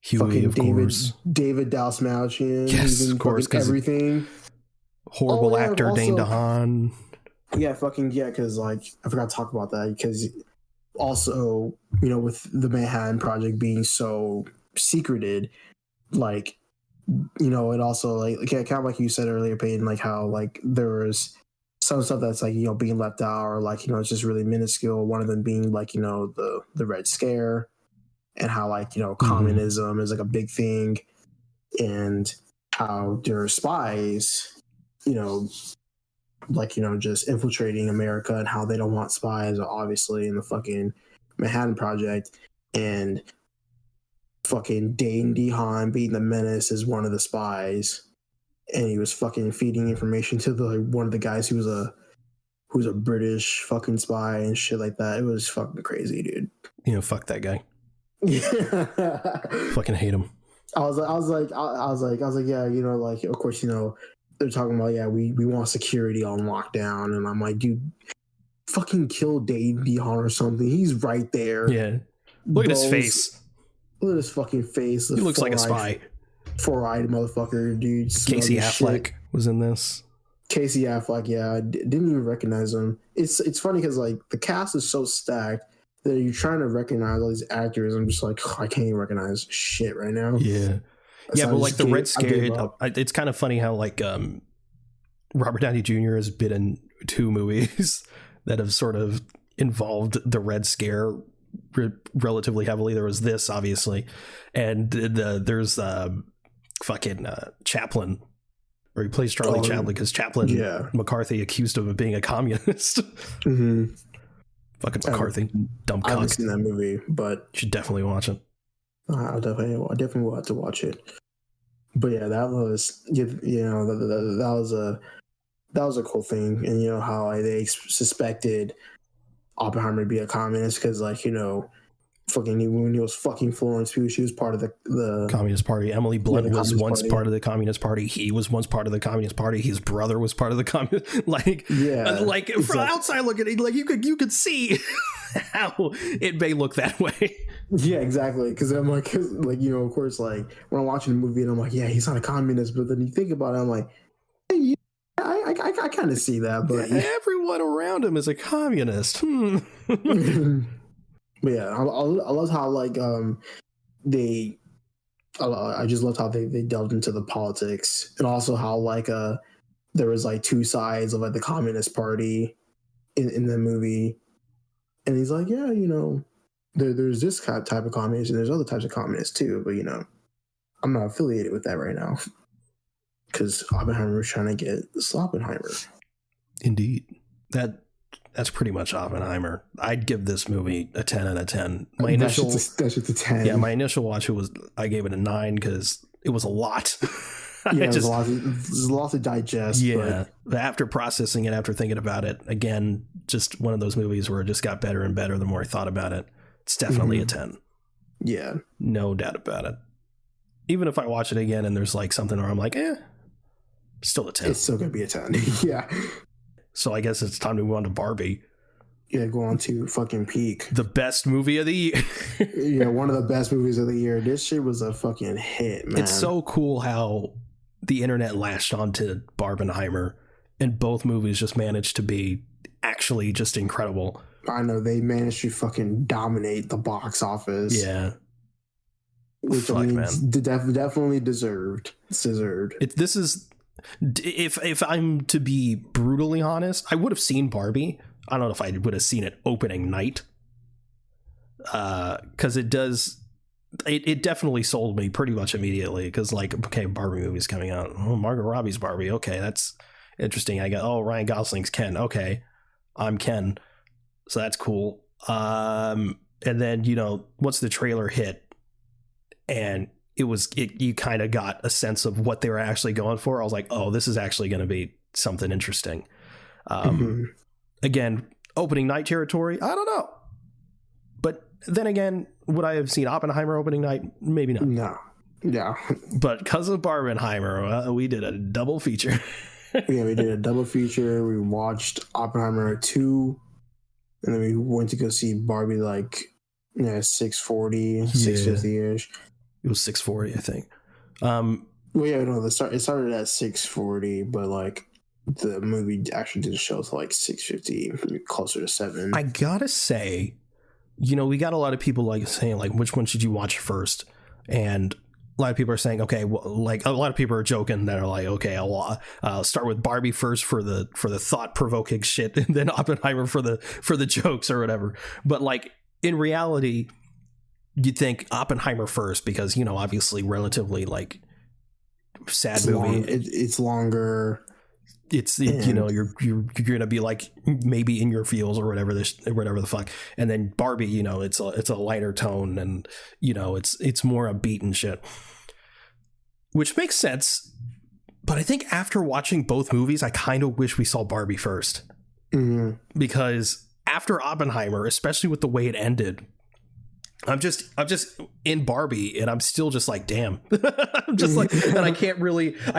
Huey, of course. David Dalsmouchian. Yes, of course. Everything. Horrible actor, also, Dane DeHaan. Yeah, because like I forgot to talk about that because also with the Manhattan Project being so secreted, like it also like kind of like you said earlier, Peyton, like how like there was some stuff that's like being left out or like it's just really minuscule. One of them being like the Red Scare and how like communism is like a big thing and how there are spies just infiltrating America and how they don't want spies obviously in the fucking Manhattan Project and fucking Dane DeHaan being the Menace is one of the spies and he was fucking feeding information to one of the guys who was a British fucking spy and shit like that. It was fucking crazy, dude. Fuck that guy. Fucking hate him. I was like, yeah, like of course, they're talking about, yeah, we want security on lockdown, and I'm like, dude, fucking kill Dane DeHaan or something. He's right there. Yeah. Look at his face. Look at his fucking face. He looks like a spy. Four-eyed motherfucker, dude. Casey Affleck was in this. Casey Affleck, yeah, I didn't even recognize him. It's funny because like the cast is so stacked that you're trying to recognize all these actors. I'm just like, I can't even recognize shit right now. Yeah. Yeah, but like the Red Scare, it's kind of funny how like Robert Downey Jr. has been in 2 movies that have sort of involved the Red Scare relatively heavily. There was this, obviously, and there's fucking Chaplin, where he plays Charlie Chaplin because Chaplin McCarthy accused him of being a communist. Mm-hmm. Fucking McCarthy, dumb cunt. I haven't seen that movie, but you should definitely watch it. I definitely will have to watch it. But yeah, that was that was a cool thing, and how they suspected Oppenheimer to be a communist because fucking when he was fucking Florence Pugh, she was part of the Communist Party. Emily Blunt was once part of the Communist Party. He was once part of the Communist Party. His brother was part of the Communist. Exactly. From outside looking, like you could see how it may look that way. Yeah, exactly. Because I'm like, of course, like when I'm watching the movie and I'm like, yeah, he's not a communist. But then you think about it, I'm like, hey, yeah, I kind of see that. But everyone around him is a communist. But yeah, I love how like I just loved how they delved into the politics and also how like there was like 2 sides of like the Communist Party in the movie, and he's like, yeah, there's this type of communist and there's other types of communists too, but I'm not affiliated with that right now because Oppenheimer was trying to get Sloppenheimer. Indeed, that's pretty much Oppenheimer. I'd give this movie a 10 out of 10. That's just a 10. Yeah, my initial watch I gave it a 9 because it was a lot. Yeah, there's a lot to digest. Yeah, but after processing it, after thinking about it, again, just one of those movies where it just got better and better the more I thought about it. It's definitely a 10. Yeah. No doubt about it. Even if I watch it again and there's like something where I'm like, still a 10. It's still going to be a 10. Yeah. So I guess it's time to move on to Barbie. Yeah, go on to fucking peak. The best movie of the year. Yeah, one of the best movies of the year. This shit was a fucking hit, man. It's so cool how the internet latched onto Barbenheimer and both movies just managed to be actually just incredible. I know, they managed to fucking dominate the box office. Yeah. Which definitely deserved. It's deserved. This is... If I'm to be brutally honest, I would have seen Barbie. I don't know if I would have seen it opening night, because it does it definitely sold me pretty much immediately, because like, okay, Barbie movie's coming out. Oh, Margot Robbie's Barbie. Okay, that's interesting. I got, oh, Ryan Gosling's Ken. Okay, I'm Ken, so that's cool. And then, you know, once the trailer hit, and you kind of got a sense of what they were actually going for. I was like, oh, this is actually going to be something interesting. Again, opening night territory, I don't know. But then again, would I have seen Oppenheimer opening night? Maybe not. No. Yeah. But because of Barbenheimer, we did a double feature. Yeah, we did a double feature. We watched Oppenheimer 2, and then we went to go see Barbie, like, 6:40, 6:50-ish. It was 6:40, I think. Well, yeah, no, it started at 6:40, but, like, the movie actually did show to, like, 6:50, closer to 7. I gotta say, you know, we got a lot of people like saying like, which one should you watch first? And a lot of people are saying, okay, well, like a lot of people are joking that are like, okay, I'll start with Barbie first for the thought provoking shit, and then Oppenheimer for the jokes or whatever. But like in reality, you'd think Oppenheimer first because, you know, obviously relatively like sad movie. It's longer. It's you know, you're gonna be like maybe in your feels or whatever the fuck, and then Barbie, you know, it's a lighter tone, and you know, it's more upbeat and shit, which makes sense. But I think after watching both movies, I kind of wish we saw Barbie first, because after Oppenheimer, especially with the way it ended, I'm just in Barbie, and I'm still just like, damn. I'm just like, and I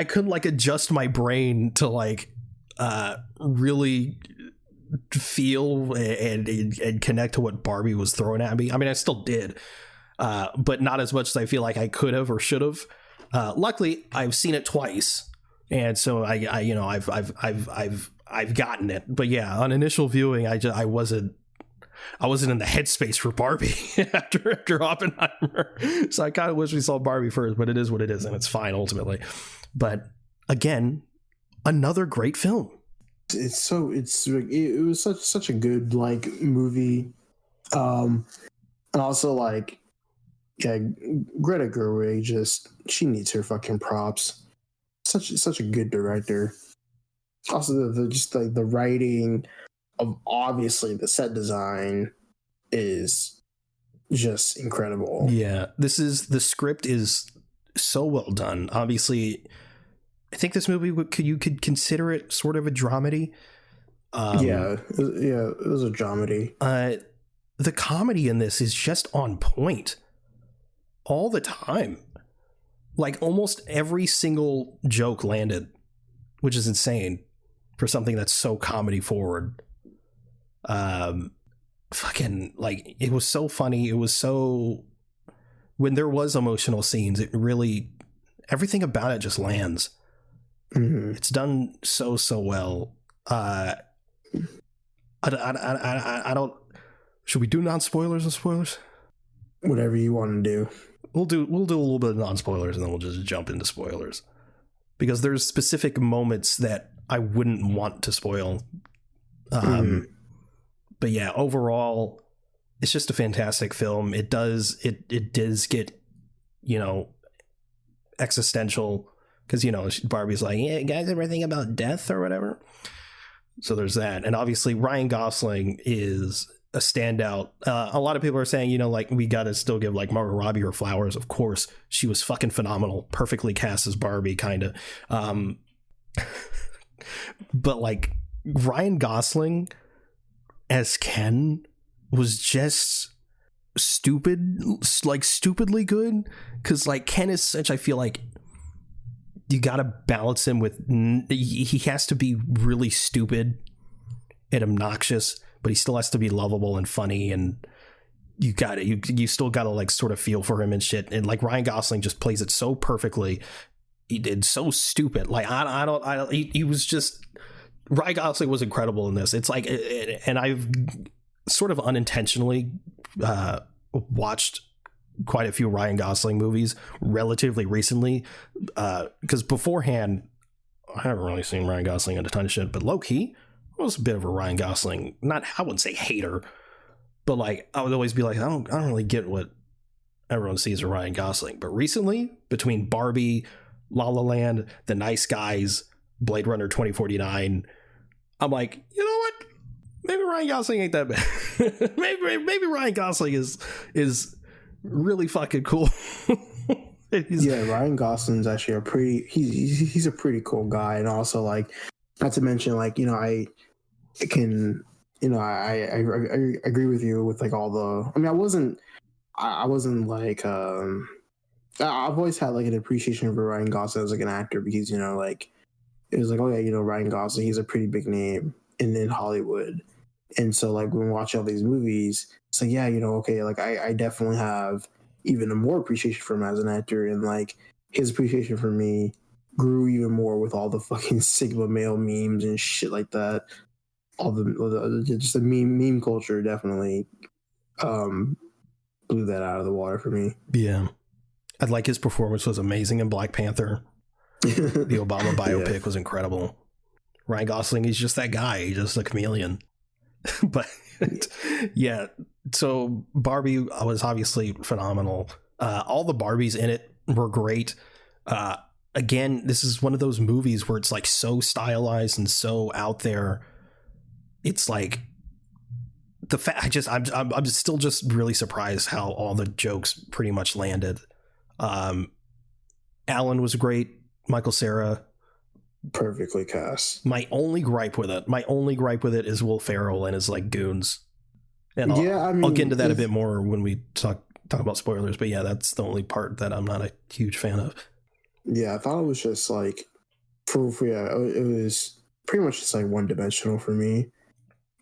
couldn't like adjust my brain to like really feel and connect to what Barbie was throwing at me. I mean, I still did, but not as much as I feel like I could have or should have. Luckily, I've seen it twice, and so I you know, I've gotten it. But yeah, on initial viewing, I wasn't in the headspace for Barbie after Oppenheimer. So I kind of wish we saw Barbie first, but it is what it is, and it's fine ultimately. But again, another great film. It was such a good like movie, and also like, yeah, Greta Gerwig, she needs her fucking props. Such a good director. Also, the writing of obviously the set design is just incredible. Yeah, the script is so well done. Obviously, I think this movie you could consider it sort of a dramedy. It was a dramedy. The comedy in this is just on point all the time. Like almost every single joke landed, which is insane for something that's so comedy forward. Fucking like, it was so funny. It was so, when there was emotional scenes, it really, everything about it just lands. It's done so well. I don't, should we do non-spoilers and spoilers? Whatever you want to do. We'll do a little bit of non-spoilers, and then we'll just jump into spoilers, because there's specific moments that I wouldn't want to spoil. But yeah, overall, it's just a fantastic film. It does get, you know, existential, because, you know, Barbie's like, yeah, guys ever think about death or whatever? So there's that. And obviously Ryan Gosling is a standout. A lot of people are saying, you know, like, we gotta still give like Margot Robbie her flowers. Of course, she was fucking phenomenal, perfectly cast as Barbie, kind of. But like, Ryan Gosling as Ken was just stupidly good, because like Ken is such, I feel like you gotta balance him with, he has to be really stupid and obnoxious, but he still has to be lovable and funny, and you still gotta like sort of feel for him and shit. And like, Ryan Gosling just plays it so perfectly. He did so stupid. Like, he was just, Ryan Gosling was incredible in this. It's like, and I've sort of unintentionally watched quite a few Ryan Gosling movies relatively recently, because beforehand I haven't really seen Ryan Gosling in a ton of shit, but low-key I was a bit of a Ryan Gosling, I wouldn't say hater, but like, I would always be like, I don't really get what everyone sees a Ryan Gosling. But recently, between Barbie, La La Land, The Nice Guys, Blade Runner 2049, I'm like, you know what? Maybe Ryan Gosling ain't that bad. maybe Ryan Gosling is really fucking cool. Yeah, Ryan Gosling's actually he's a pretty cool guy, and also like, not to mention, like, you know, I agree with you with like all the. I mean, I wasn't like I've always had like an appreciation for Ryan Gosling as like an actor, because, you know, like, it was like, oh yeah, you know, Ryan Gosling, he's a pretty big name in Hollywood. And so like when we watch all these movies, it's like, yeah, you know, okay, like I definitely have even a more appreciation for him as an actor, and like his appreciation for me grew even more with all the fucking Sigma male memes and shit like that. All the just the meme culture definitely blew that out of the water for me. Yeah. I'd like his performance was amazing in Black Panther. The Obama biopic was incredible. Ryan Gosling, he's just that guy. He's just a chameleon. But yeah, so Barbie was obviously phenomenal. All the Barbies in it were great. Again, this is one of those movies where it's like so stylized and so out there. It's like the fact I'm still just really surprised how all the jokes pretty much landed. Alan was great. Michael Cera, perfectly cast. My only gripe with it is Will Ferrell and his like goons. And I'll get into that a bit more when we talk about spoilers. But yeah, that's the only part that I'm not a huge fan of. Yeah, I thought it was just like, it was pretty much just like one dimensional for me.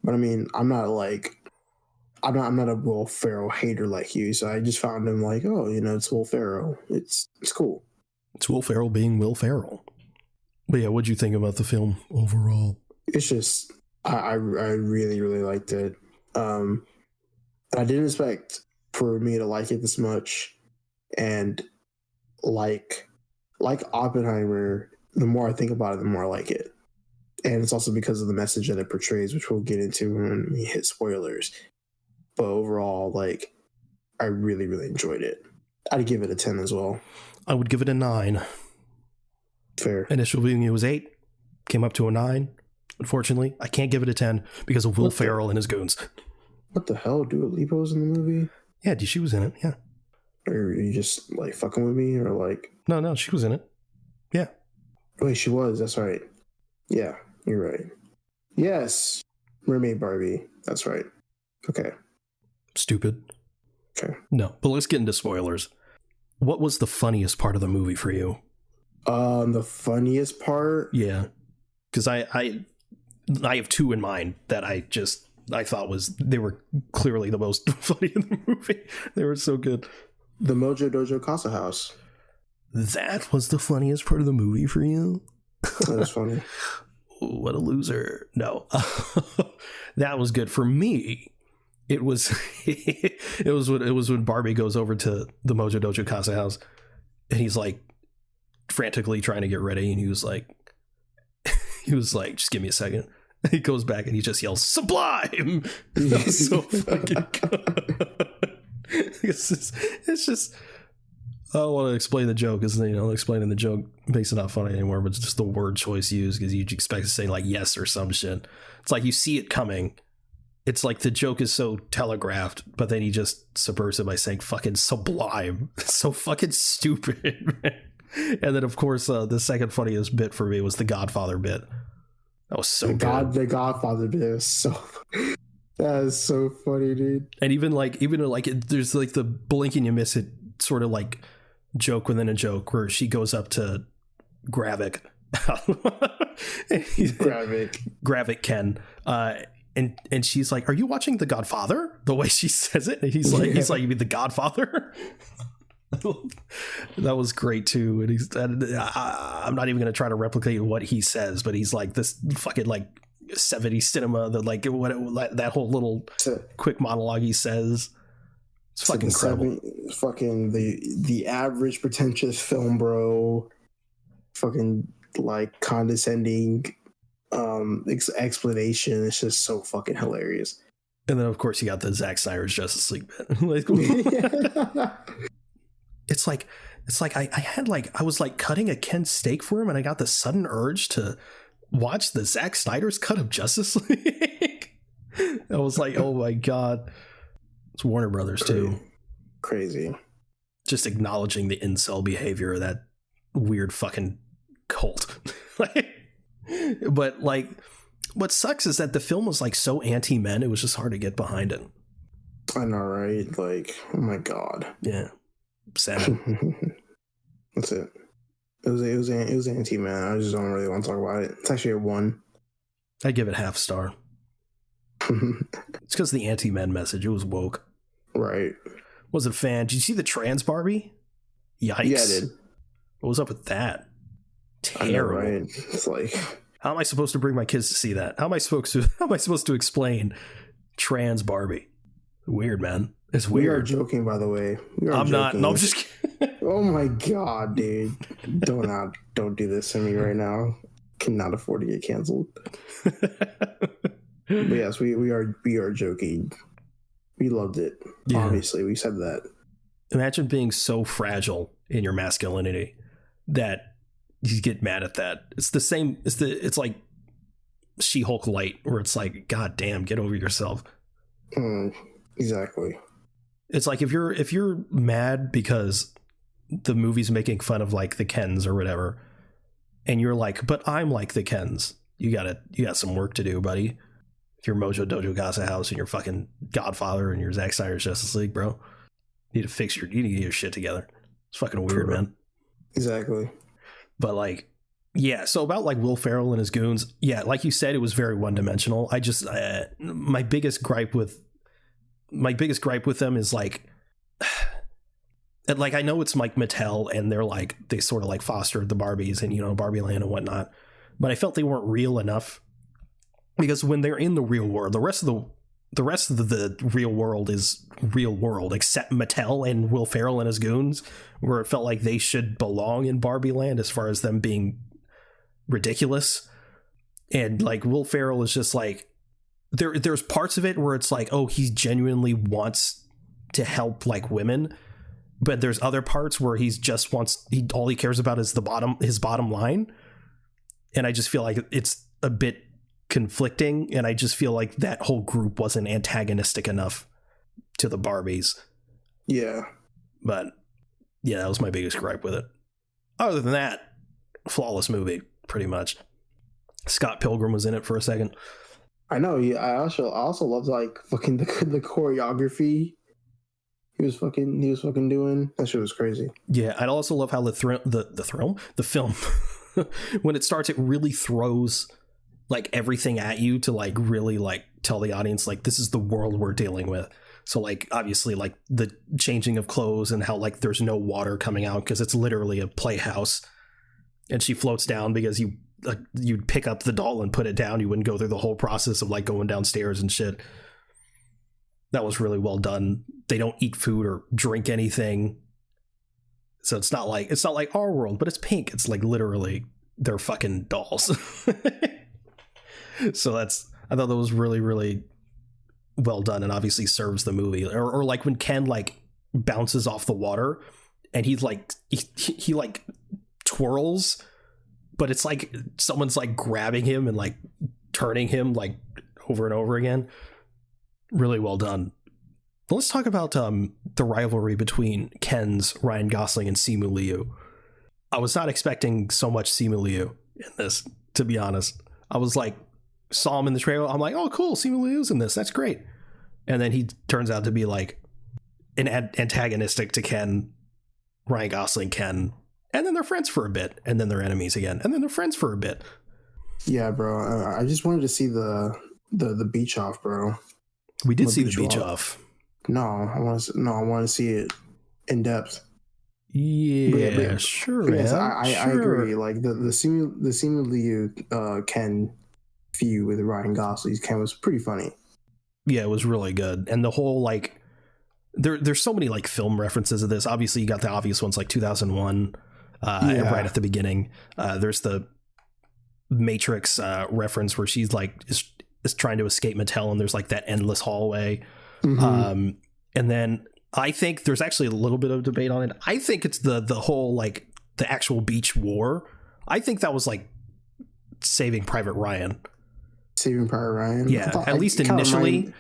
But I mean, I'm not a Will Ferrell hater like you, so I just found him like, oh, you know, it's Will Ferrell. It's cool. It's Will Ferrell being Will Ferrell. But yeah, what'd you think about the film overall? It's just, I really, really liked it. I didn't expect for me to like it this much. And like Oppenheimer, the more I think about it, the more I like it. And it's also because of the message that it portrays, which we'll get into when we hit spoilers. But overall, like, I really, really enjoyed it. I'd give it a 10 as well. I would give it a 9. Fair. Initial viewing, it was 8. Came up to a 9. Unfortunately, I can't give it a 10 because of Will Ferrell and his goons. What the hell? Dua Lipa was in the movie? Yeah, she was in it, yeah. Are you just, like, fucking with me? Or, like... No, she was in it. Yeah. Wait, she was. That's right. Yeah, you're right. Yes. Mermaid Barbie. That's right. Okay. Stupid. Okay. No, but let's get into spoilers. What was the funniest part of the movie for you? The funniest part? Yeah. Because I have 2 in mind that I thought they were clearly the most funny in the movie. They were so good. The Mojo Dojo Casa House. That was the funniest part of the movie for you? That was funny. What a loser. No. That was good for me. It was when Barbie goes over to the Mojo Dojo Casa House and he's like frantically trying to get ready, and he was like just give me a second. He goes back and he just yells "Sublime." That was so fucking good. It's just I don't want to explain the joke, because explaining the joke makes it not funny anymore, but it's just the word choice used, because you expect to say like yes or some shit. It's like you see it coming. It's like the joke is so telegraphed, but then he just subverts it by saying fucking sublime. It's so fucking stupid, man. And then, of course, the second funniest bit for me was the Godfather bit. That was so good. The Godfather bit is so... That is so funny, dude. And even there's like the blink and you miss it sort of like joke within a joke, where she goes up to Gravik. Gravik Ken. And she's like, "Are you watching The Godfather?" The way she says it, and he's like, "You mean The Godfather?" That was great too. And I'm not even gonna try to replicate what he says, but he's like this fucking like 70s cinema, that whole little quick monologue he says. It's fucking incredible. Fucking the average pretentious film bro, fucking like condescending explanation. It's just so fucking hilarious. And then of course you got the Zack Snyder's Justice League bit. I was like cutting a Ken steak for him, and I got the sudden urge to watch the Zack Snyder's cut of Justice League. I was like, oh my god. It's Warner Brothers too. Crazy. Just acknowledging the incel behavior of that weird fucking cult. But like, what sucks is that the film was like so anti-men, it was just hard to get behind it. I know, right? Like, oh my god. Yeah. Sad. That's it. It was anti-man. I just don't really want to talk about it. It's actually a 1. I give it half star. It's because the anti-men message. It was woke. Right. Wasn't a fan. Did you see the trans Barbie? Yikes. Yeah, I did. What was up with that? Terrible. I know, right? It's like, how am I supposed to bring my kids to see that? How am I supposed to explain trans Barbie? Weird, man. It's weird. We are joking, by the way. I'm not. No, I'm just kidding. Oh my god, dude! Don't do this to me right now. Cannot afford to get canceled. But yes, we are joking. We loved it. Yeah. Obviously, we said that. Imagine being so fragile in your masculinity that you get mad at that. It's the same. It's like She-Hulk light, where it's like, god damn, get over yourself. Exactly. It's like if you're mad because the movie's making fun of like the Kens or whatever, and you're like, but I'm like the Kens. You got some work to do, buddy. Your Mojo Dojo Casa House and your fucking Godfather and your Zack Snyder's Justice League, bro. You need to get your shit together. It's fucking weird, man. Exactly. But like, yeah. So about like Will Ferrell and his goons, yeah, like you said, it was very one dimensional. I just my biggest gripe with them is like, I know it's Mike Mattel and they sort of like fostered the Barbies and Barbie Land and whatnot, but I felt they weren't real enough. Because when they're in the real world, the rest of the real world is real world, except Mattel and Will Ferrell and his goons, where it felt like they should belong in Barbie Land as far as them being ridiculous. And like Will Ferrell is just like, there's parts of it where it's like, oh, he genuinely wants to help like women, but there's other parts where all he cares about is his bottom line. And I just feel like it's a bit conflicting, and I just feel like that whole group wasn't antagonistic enough to the Barbies. Yeah. But yeah, that was my biggest gripe with it. Other than that, flawless movie, pretty much. Scott Pilgrim was in it for a second. I know. Yeah, I also loved like fucking the choreography. He was fucking doing that shit was crazy. Yeah, I'd also love how the film when it starts, it really throws like everything at you to like really like tell the audience like this is the world we're dealing with. So like obviously like the changing of clothes and how like there's no water coming out because it's literally a playhouse, and she floats down because you'd pick up the doll and put it down. You wouldn't go through the whole process of like going downstairs and shit. That was really well done. They don't eat food or drink anything. So it's not like our world, but it's pink. It's like literally they're fucking dolls. So I thought that was really, really well done, and obviously serves the movie. Or like when Ken like bounces off the water and he's like he like twirls, but it's like someone's like grabbing him and like turning him like over and over again. Really well done. Let's talk about the rivalry between Ken's Ryan Gosling and Simu Liu. I was not expecting so much Simu Liu in this, to be honest. I was like, saw him in the trailer. I'm like, oh, cool, Simu Liu's in this. That's great. And then he turns out to be like an antagonistic to Ken, Ryan Gosling, Ken. And then they're friends for a bit. And then they're enemies again. And then they're friends for a bit. Yeah, bro. I just wanted to see the beach off, bro. We did see the beach off. No, I want to see it in depth. Yeah, sure. Yes, I agree. Like the Simu Liu Ken feud with Ryan Gosling's Ken was pretty funny. Yeah, it was really good, and the whole like there's so many like film references of this. Obviously, you got the obvious ones like 2001, right at the beginning. There's the Matrix reference where she's like is trying to escape Mattel, and there's like that endless hallway. Mm-hmm. And then I think there's actually a little bit of debate on it. I think it's the whole like the actual beach war. I think that was like Saving Private Ryan. Saving Private Ryan. Yeah, at least initially.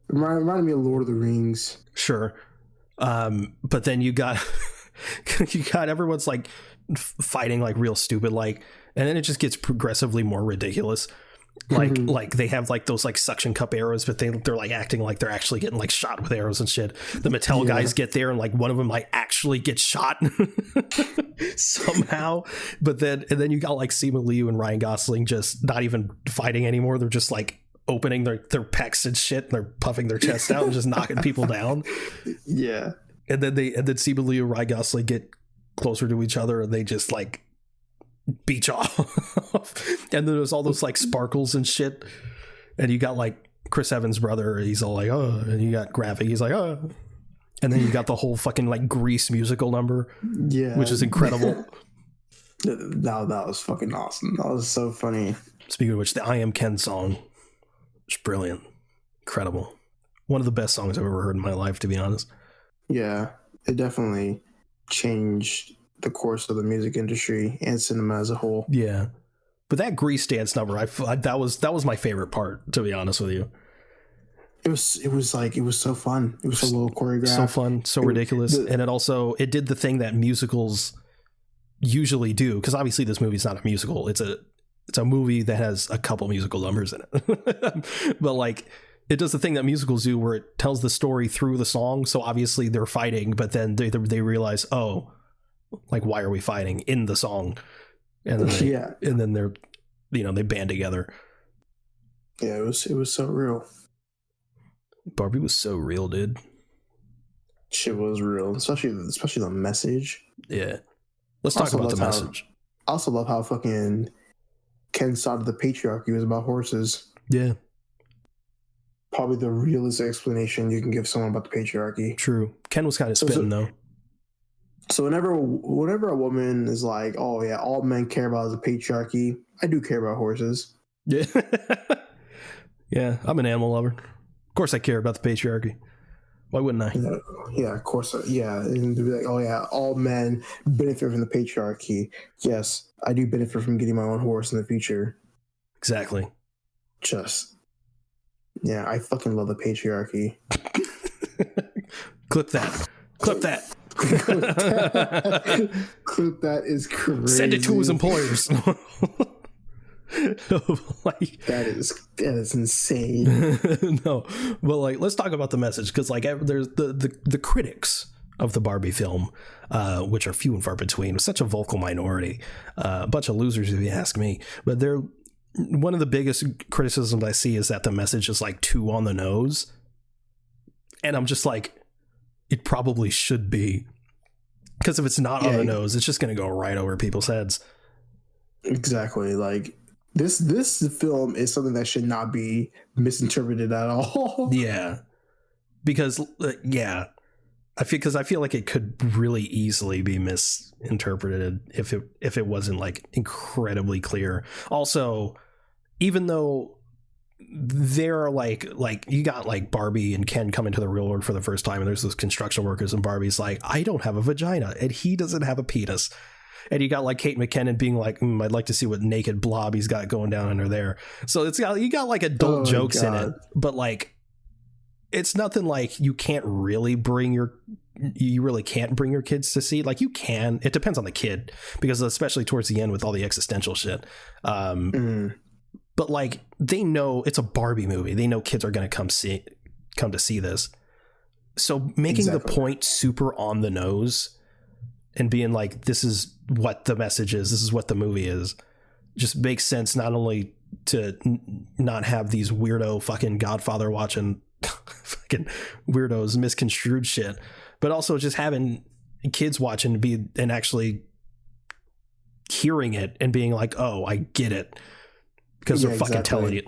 Reminded me of Lord of the Rings. Sure. But then you got everyone's like fighting like real stupid, like, and then it just gets progressively more ridiculous. Like they have like those like suction cup arrows, but they're like acting like they're actually getting like shot with arrows and shit. The Mattel guys get there and like one of them like actually gets shot somehow. But then you got like Simu Liu and Ryan Gosling just not even fighting anymore. They're just like opening their pecs and shit, and they're puffing their chest out and just knocking people down. Yeah. And then Simu Liu and Ryan Gosling get closer to each other and they just like beach off. And then there's all those like sparkles and shit, and you got like Chris Evans' brother, he's all like, oh, and you got Graphic, he's like, oh, and then you got the whole fucking like Grease musical number, which is incredible. That was fucking awesome. That was so funny. Speaking of which, the I Am Ken song is brilliant, incredible, one of the best songs I've ever heard in my life, to be honest. Yeah, it definitely changed the course of the music industry and cinema as a whole. Yeah, but that Grease dance number, that was my favorite part, to be honest with you. It was so fun. It was so well choreographed, so fun, so ridiculous, and it did the thing that musicals usually do, because obviously this movie's not a musical. It's a movie that has a couple musical numbers in it, but like it does the thing that musicals do, where it tells the story through the song. So obviously they're fighting, but then they realize, oh, like, why are we fighting in the song? And then and then they're, they band together. Yeah, it was so real. Barbie was so real, dude. Shit was real, especially the message. Yeah, let's talk about the message. I also love how fucking Ken's side of the patriarchy was about horses. Yeah, probably the realest explanation you can give someone about the patriarchy. True. Ken was kind of spitting though. So whenever a woman is like, oh yeah, all men care about is the patriarchy, I do care about horses. Yeah. Yeah, I'm an animal lover. Of course I care about the patriarchy. Why wouldn't I? Yeah, of course. Yeah. And they'd be like, oh yeah, all men benefit from the patriarchy. Yes, I do benefit from getting my own horse in the future. Exactly. Yeah, I fucking love the patriarchy. Clip that. Clip that. Clip that is crazy. Send it to his employers. Like, that is insane. No, well, like, let's talk about the message, because like there's the critics of the Barbie film, which are few and far between, such a vocal minority, a bunch of losers if you ask me. But they're one of the biggest criticisms I see is that the message is like too on the nose, and I'm just like, it probably should be, because if it's not on the nose, it's just going to go right over people's heads. Exactly. Like this film is something that should not be misinterpreted at all. Yeah, because I feel like it could really easily be misinterpreted if it wasn't like incredibly clear. Also, even though there are like you got like Barbie and Ken come into the real world for the first time, and there's those construction workers, and Barbie's like, I don't have a vagina, and he doesn't have a penis. And you got like Kate McKinnon being like, I'd like to see what naked blob he's got going down under there. So you got like adult jokes in it, but like it's nothing like you really can't bring your kids to see. Like, you can, it depends on the kid, because especially towards the end with all the existential shit. But like, they know it's a Barbie movie. They know kids are going to come to see this. So making the point super on the nose and being like, this is what the message is, this is what the movie is, just makes sense. Not only to not have these weirdo fucking Godfather watching fucking weirdos misconstrued shit, but also just having kids watching and actually hearing it and being like, oh, I get it, because they're fucking telling you.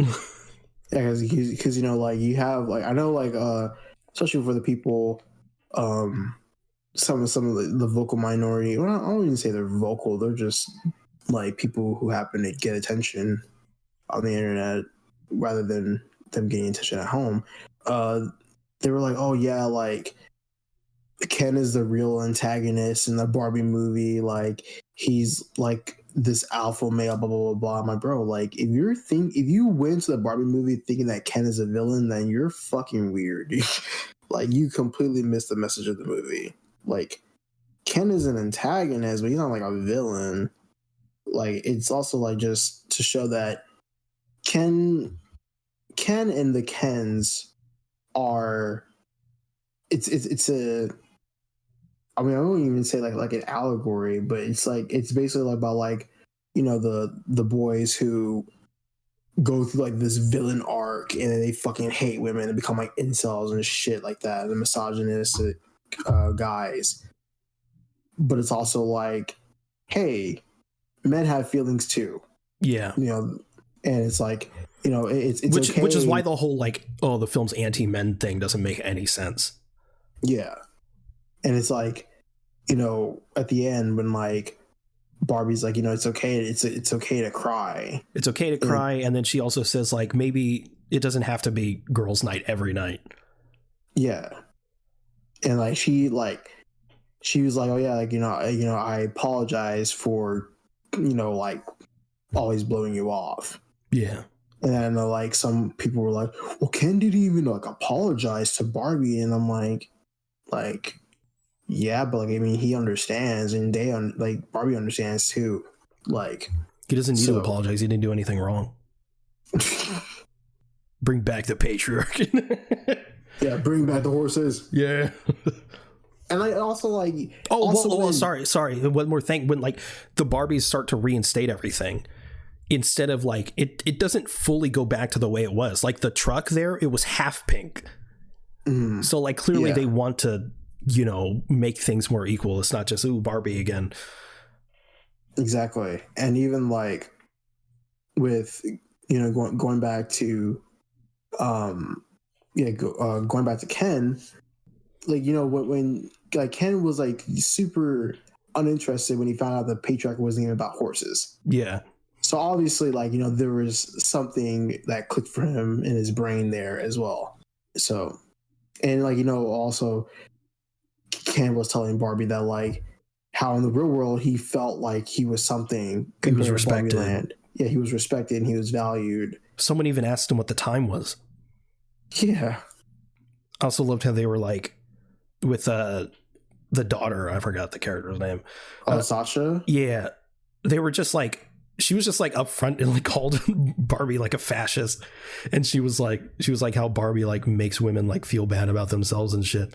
Yeah, because like you have like, I know like especially for the people, some of the vocal minority. Well, I don't even say they're vocal. They're just like people who happen to get attention on the internet rather than them getting attention at home. They were like, oh yeah, like Ken is the real antagonist in the Barbie movie. Like he's like this alpha male, blah blah blah blah. I'm like, bro, like if you went to the Barbie movie thinking that Ken is a villain, then you're fucking weird. Like you completely missed the message of the movie. Like Ken is an antagonist, but he's not like a villain. Like it's also like just to show that Ken and the Kens are it's a I mean I don't even say like an allegory, but it's basically like about like, you know, the boys who go through like this villain arc and then they fucking hate women and become like incels and shit like that, the misogynistic guys. But it's also like, hey, men have feelings too. Yeah. You know, and it's like, you know, it's which okay. Which is why the whole like, oh, the film's anti-men thing doesn't make any sense. Yeah. And it's like, you know, at the end when like Barbie's like, you know, it's okay to cry. It's okay to cry, and then she also says like maybe it doesn't have to be girls' night every night. Yeah. And like she was like, oh yeah, like you know, I apologize for, you know, like always blowing you off. Yeah. And then like some people were like, well, Ken didn't even like apologize to Barbie, and I'm like, yeah, but like I mean, he understands, and like Barbie understands too. Like he doesn't need to apologize. He didn't do anything wrong. Bring back the patriarchy. Yeah, bring back the horses. Yeah. And I also like. Sorry. One more thing. When like the Barbies start to reinstate everything, instead of like it doesn't fully go back to the way it was. Like the truck there, it was half pink. Mm. So like clearly they want to, you know, make things more equal. It's not just ooh Barbie again. Exactly. And even like with, you know, going back to going back to Ken, like, you know, when like Ken was like super uninterested when he found out the patriarchy wasn't even about horses. Yeah. So obviously, like, you know, there was something that clicked for him in his brain there as well. So, and like, you know, also Ken was telling Barbie that like how in the real world he felt like he was something. He was respected. Yeah, he was respected and he was valued. Someone even asked him what the time was. Yeah. I also loved how they were like with the daughter. I forgot the character's name. Sasha. Yeah, they were just like, she was just like up front and like called Barbie like a fascist, and she was like how Barbie like makes women like feel bad about themselves and shit.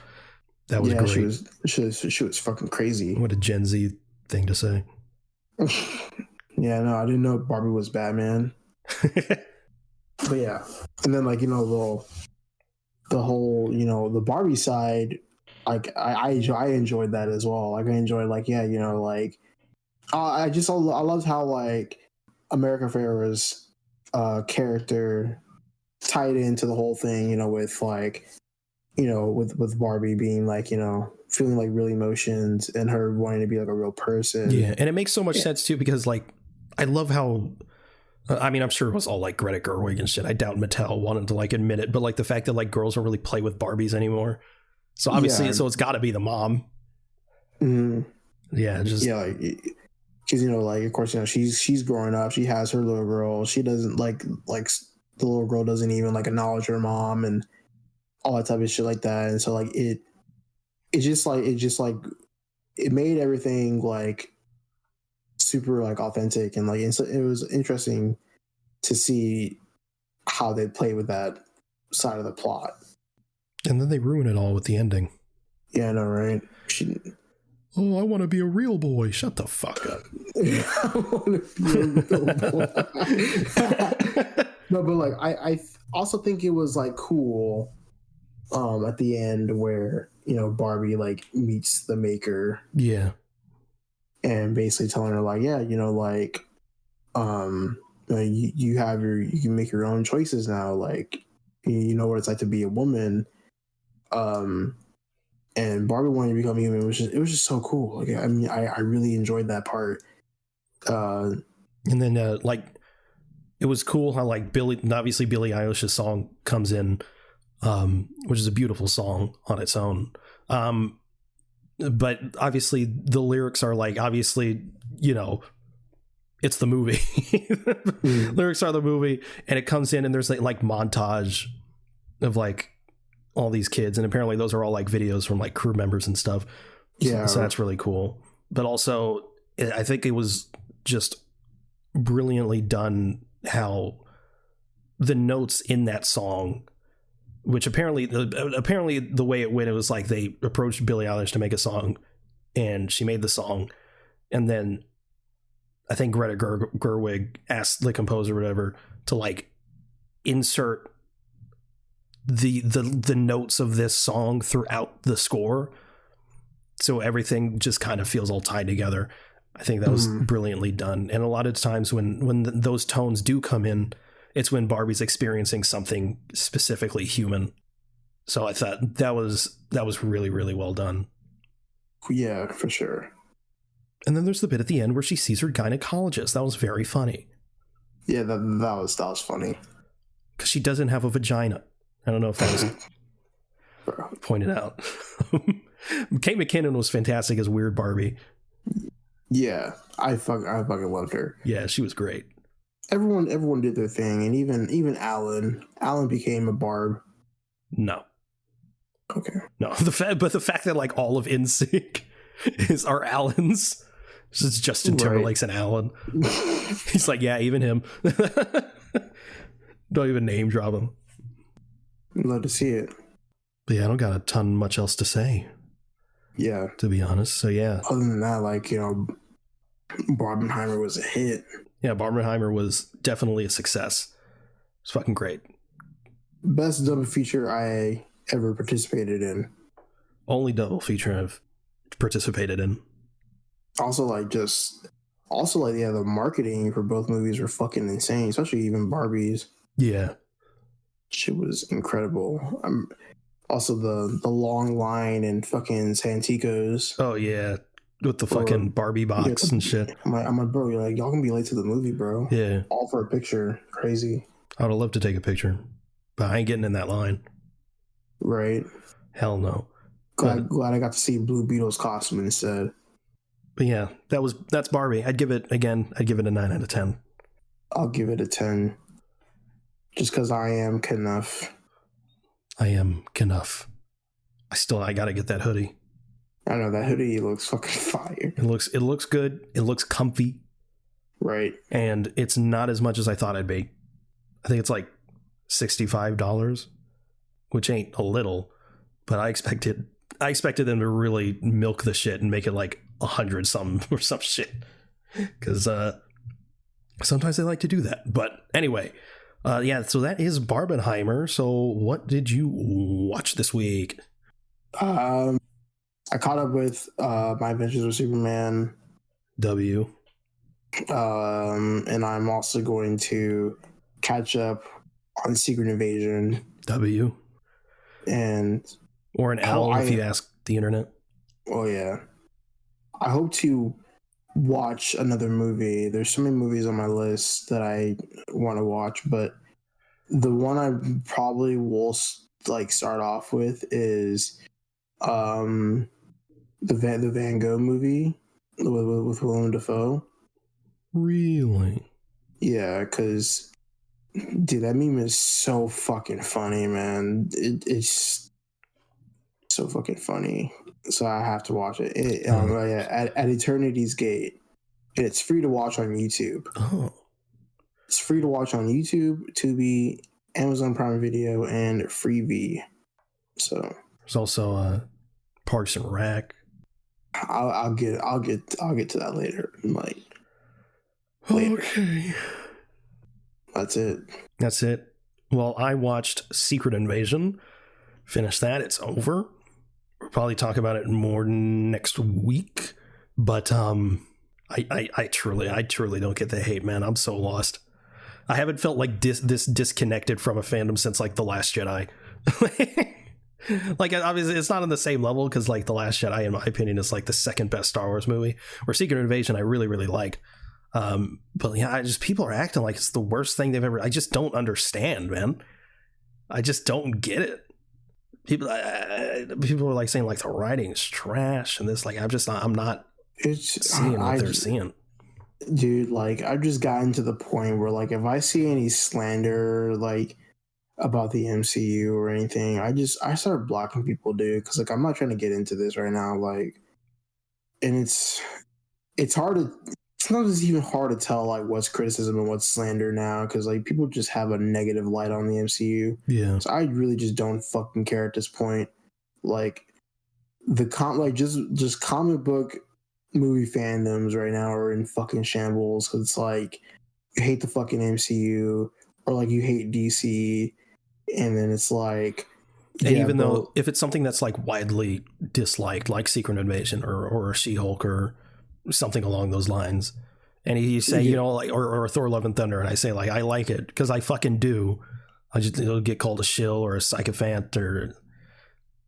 That was great. She was fucking crazy. What a Gen Z thing to say. Yeah, no, I didn't know Barbie was Batman. But yeah, and then like, you know, the whole, you know, the Barbie side, like I enjoyed that as well. Like I enjoyed like, yeah, you know, like I loved how like America Ferrera's character tied into the whole thing, you know, with like, you know, with Barbie being like, you know, feeling like real emotions and her wanting to be like a real person. Yeah, and it makes so much sense too, because like I love how, I mean, I'm sure it was all like Greta Gerwig and shit. I doubt Mattel wanted to like admit it, but like the fact that like girls don't really play with Barbies anymore. So obviously, so it's got to be the mom. Mm-hmm. Yeah, just like, because, you know, like of course, you know, she's growing up. She has her little girl. She doesn't like the little girl doesn't even like acknowledge her mom and all that type of shit like that. And so like it made everything like super like authentic, and like it was interesting to see how they play with that side of the plot. And then they ruin it all with the ending. Yeah, I know, right? Oh, I want to be a real boy. Shut the fuck up. I want to be a real boy. No, but like I also think it was like cool at the end where, you know, Barbie like meets the maker. Yeah. And basically telling her like, yeah, you know, like you can make your own choices now, like you know what it's like to be a woman. And Barbie wanting to become human it was just so cool. Like I mean, I really enjoyed that part. And then like it was cool how like Billie Eilish's song comes in, which is a beautiful song on its own. but obviously the lyrics are like, obviously, you know, it's the movie. Lyrics are the movie, and it comes in and there's like montage of like all these kids, and apparently those are all like videos from like crew members and stuff. Yeah, so that's really cool. But also I think it was just brilliantly done how the notes in that song, which apparently the way it went, it was like they approached Billie Eilish to make a song, and she made the song, and then I think Greta Gerwig asked the composer or whatever to like insert the notes of this song throughout the score, so everything just kind of feels all tied together. I think that was brilliantly done. And a lot of times when those tones do come in, it's when Barbie's experiencing something specifically human. So I thought that was really, really well done. Yeah, for sure. And then there's the bit at the end where she sees her gynecologist. That was very funny. Yeah, that was funny. Because she doesn't have a vagina. I don't know if that was pointed out. Kate McKinnon was fantastic as Weird Barbie. Yeah, I fucking loved her. Yeah, she was great. Everyone did their thing, and even Alan became a Barb. No. Okay. No, the fact that like all of NSYNC are Allens. This is Justin Timberlake's an Allen. He's like, yeah, even him. Don't even name drop him. Love to see it. But yeah, I don't got a ton much else to say. Yeah. To be honest. So yeah. Other than that, like, you know, Barbenheimer was a hit. Yeah, Barbenheimer was definitely a success. It's fucking great. Best double feature I ever participated in. Only double feature I've participated in. Also, yeah, the marketing for both movies were fucking insane, especially even Barbie's. Yeah. Shit was incredible. Also, the long line in fucking Santikos. Oh, yeah. With the fucking Barbie box and shit. I'm like, bro, you're like, y'all can be late to the movie, bro. Yeah. All for a picture. Crazy. I would have loved to take a picture, but I ain't getting in that line. Right. Hell no. Glad I got to see Blue Beetle's costume instead. But yeah, that's Barbie. I'd give it a 9 out of 10. I'll give it a 10. Just because I am Knuff. I am Knuff. I gotta get that hoodie. I know that hoodie looks fucking fire. It looks good. It looks comfy. Right. And it's not as much as I thought it'd be. I think it's like $65, which ain't a little, but I expected them to really milk the shit and make it like 100 some or some shit. Because sometimes they like to do that. But anyway, yeah, so that is Barbenheimer. So what did you watch this week? I caught up with My Adventures with Superman. W. And I'm also going to catch up on Secret Invasion. W. Or an L if you ask the internet. Oh, yeah. I hope to watch another movie. There's so many movies on my list that I want to watch, but the one I probably will like start off with is the Van Gogh movie with Willem Dafoe. Really? Yeah, because dude, that meme is so fucking funny, man. It's so fucking funny. So I have to watch it. At Eternity's Gate. And it's free to watch on YouTube. Oh. It's free to watch on YouTube, Tubi, Amazon Prime Video, and Freevee. So there's also Parks and Rec. I'll get to that later. Like later. Okay. That's it. Well, I watched Secret Invasion. Finished that. It's over. We'll probably talk about it more next week. But I truly don't get the hate, man. I'm so lost. I haven't felt like this disconnected from a fandom since like The Last Jedi. Like, obviously it's not on the same level because like The Last Jedi, in my opinion, is like the second best Star Wars movie. Where Secret Invasion I really, really like. But yeah, people are acting like it's the worst thing they've ever. I just don't understand, man. I just don't get it. people are like saying like the writing's trash and this, like I'm not seeing what they're seeing. Dude, like I've just gotten to the point where like if I see any slander like about the MCU or anything, I start blocking people, dude, because like I'm not trying to get into this right now, like, and it's hard to, sometimes it's even hard to tell like what's criticism and what's slander now, because like people just have a negative light on the MCU. Yeah, so I really just don't fucking care at this point. Like just comic book movie fandoms right now are in fucking shambles, because it's like you hate the fucking MCU or like you hate DC, and then it's like, and even though if it's something that's like widely disliked, like Secret Invasion or She-Hulk or something along those lines, and you say, you know, like or Thor: Love and Thunder, and I say like I like it because I fucking do, it'll get called a shill or a sycophant or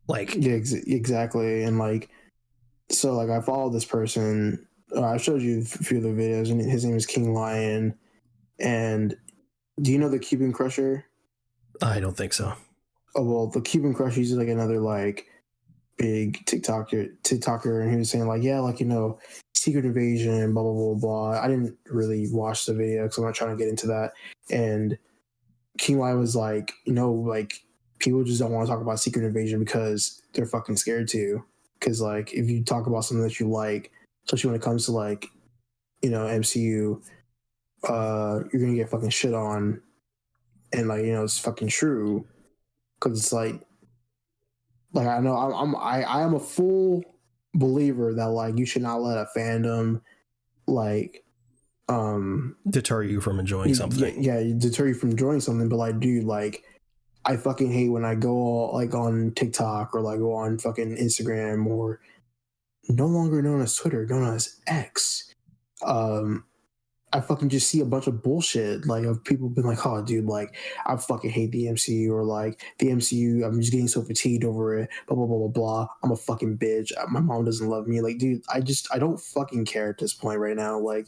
like, yeah, exactly. And like, so like I followed this person, I showed you a few of the videos, and his name is King Lion. And do you know the Cuban Crusher? I don't think so. Oh well, the Cuban Crusher, he's like another like big TikToker, and he was saying like, yeah, like, you know, Secret Invasion, blah blah blah blah. I didn't really watch the video because I'm not trying to get into that. And King Lion was like, you know, like people just don't want to talk about Secret Invasion because they're fucking scared to. Because like if you talk about something that you like, especially when it comes to like, you know, MCU, you're gonna get fucking shit on, and like, you know, it's fucking true, because it's like I know I am a full believer that like you should not let a fandom like deter you from enjoying something. Yeah, deter you from enjoying something. But like, dude, like I fucking hate when I go like on TikTok or like go on fucking Instagram, or no longer known as Twitter, known as X. I fucking just see a bunch of bullshit, like of people being like, oh dude, like I fucking hate the MCU, or like the MCU, I'm just getting so fatigued over it, blah blah blah blah blah. I'm a fucking bitch. My mom doesn't love me. Like, dude, I don't fucking care at this point right now. Like,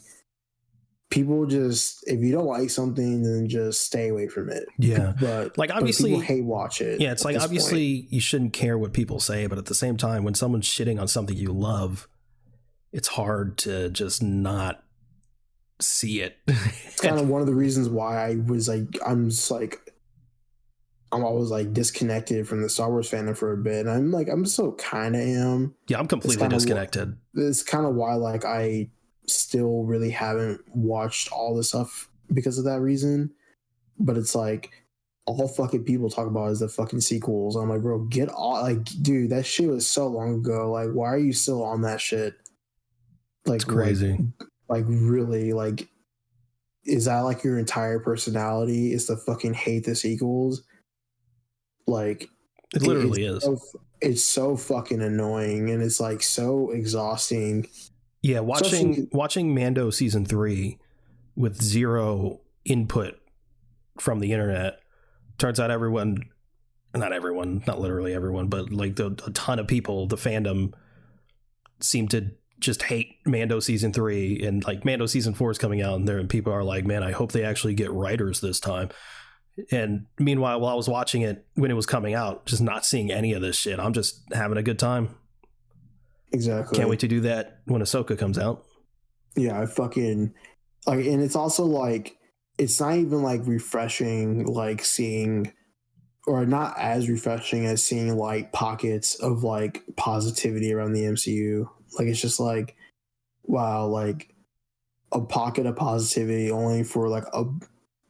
people just, if you don't like something, then just stay away from it. Yeah. But like obviously people hate watch it. Yeah, it's like obviously you shouldn't care what people say, but at the same time, when someone's shitting on something you love, it's hard to just not see it. It's kind of one of the reasons why I was like, I'm always like disconnected from the Star Wars fandom for a bit, and I'm still kind of am. Yeah, I'm completely disconnected. It's kind of why like I still really haven't watched all this stuff because of that reason. But it's like all fucking people talk about is the fucking sequels. I'm like, bro, get all, like, dude, that shit was so long ago. Like, why are you still on that shit? Like, it's crazy. Like really, like, is that like your entire personality is to fucking hate the sequels? Like, it literally is. It's so fucking annoying, and it's like so exhausting. Yeah, watching Mando season 3 with zero input from the internet. Turns out not literally everyone, but like a ton of people, the fandom seem to just hate Mando season 3, and like Mando season 4 is coming out, and people are like, man, I hope they actually get writers this time. And meanwhile, while I was watching it when it was coming out, just not seeing any of this shit, I'm just having a good time. Exactly. Can't wait to do that when Ahsoka comes out. Yeah, I fucking like, and it's also like, it's not even like refreshing, like seeing, or not as refreshing as seeing like pockets of like positivity around the MCU. Like, it's just like, wow, like a pocket of positivity only for like a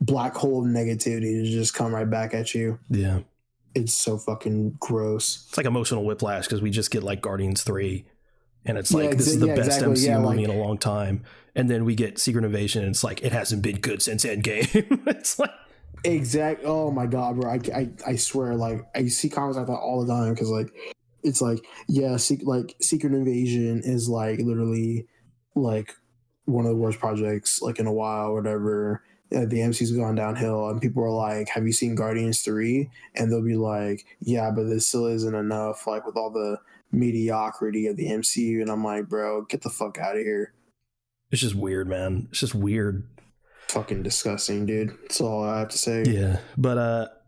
black hole of negativity to just come right back at you. Yeah. It's so fucking gross. It's like emotional whiplash, because we just get like Guardians 3, and it's like, this is the best MCU movie in a long time. And then we get Secret Invasion, and it's like, it hasn't been good since Endgame. It's like, oh my god, bro, I swear, like I see comments like that all the time, because like it's like, yeah, like Secret Invasion is like literally like one of the worst projects like in a while or whatever. The MCU's gone downhill, and people are like, have you seen Guardians 3? And they'll be like, yeah, but this still isn't enough, like with all the mediocrity of the MCU. And I'm like, bro, get the fuck out of here. It's just weird, man. It's just weird. Fucking disgusting, dude. That's all I have to say. Yeah. But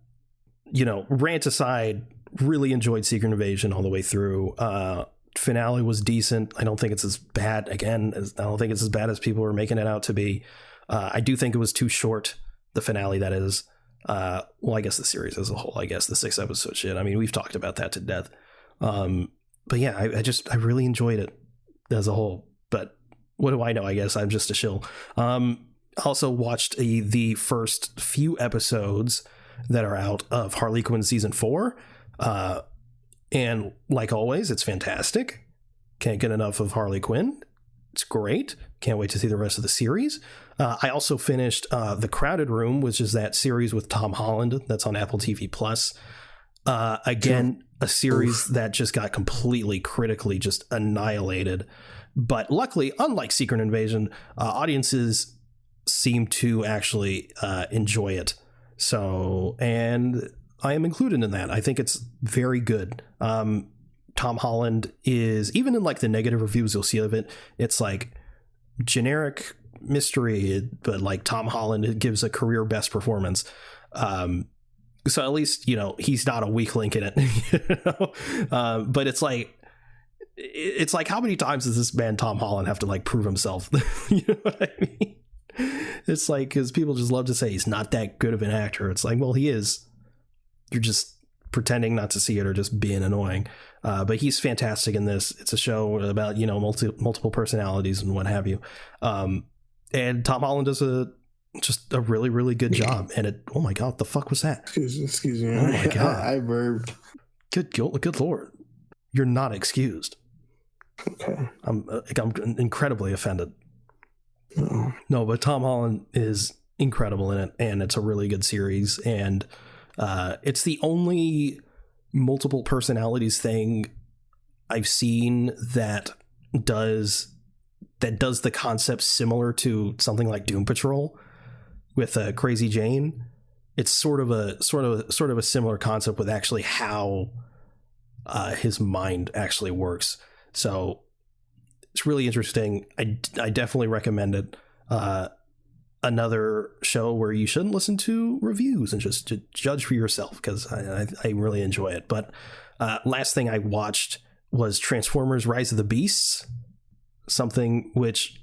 you know, rant aside, really enjoyed Secret Invasion all the way through. Finale was decent. I don't think it's as bad. Again, I don't think it's as bad as people were making it out to be. I do think it was too short. The finale, that is. Well, I guess the series as a whole. I guess the 6 episode shit. I mean, we've talked about that to death. But yeah, I really enjoyed it as a whole. But what do I know? I guess I'm just a shill. Also watched the first few episodes that are out of Harley Quinn season 4. And like always, it's fantastic. Can't get enough of Harley Quinn. It's great. Can't wait to see the rest of the series. I also finished The Crowded Room, which is that series with Tom Holland that's on Apple TV Plus. Again, a series that just got completely critically just annihilated. But luckily, unlike Secret Invasion, audiences seem to actually enjoy it. So, and I am included in that. I think it's very good. Tom Holland is, even in like the negative reviews you'll see of it, it's like generic mystery, but like Tom Holland gives a career best performance. So at least, you know, he's not a weak link in it. You know? But it's like how many times does this man Tom Holland have to like prove himself? You know what I mean? It's like, because people just love to say he's not that good of an actor. It's like, well, he is. You're just pretending not to see it or just being annoying. But he's fantastic in this. It's a show about, you know, multiple personalities and what have you. And Tom Holland does just a really, really good job. And it, oh my God, what the fuck was that? Excuse me. Oh my God. I burped. Good Lord. You're not excused. Okay. I'm incredibly offended. No. No, but Tom Holland is incredible in it, and it's a really good series. And it's the only multiple personalities thing I've seen that does the concept similar to something like Doom Patrol with Crazy Jane. It's sort of a similar concept with actually how his mind actually works. So it's really interesting. I definitely recommend it. Another show where you shouldn't listen to reviews and just to judge for yourself, because I really enjoy it. But last thing I watched was Transformers Rise of the Beasts, something which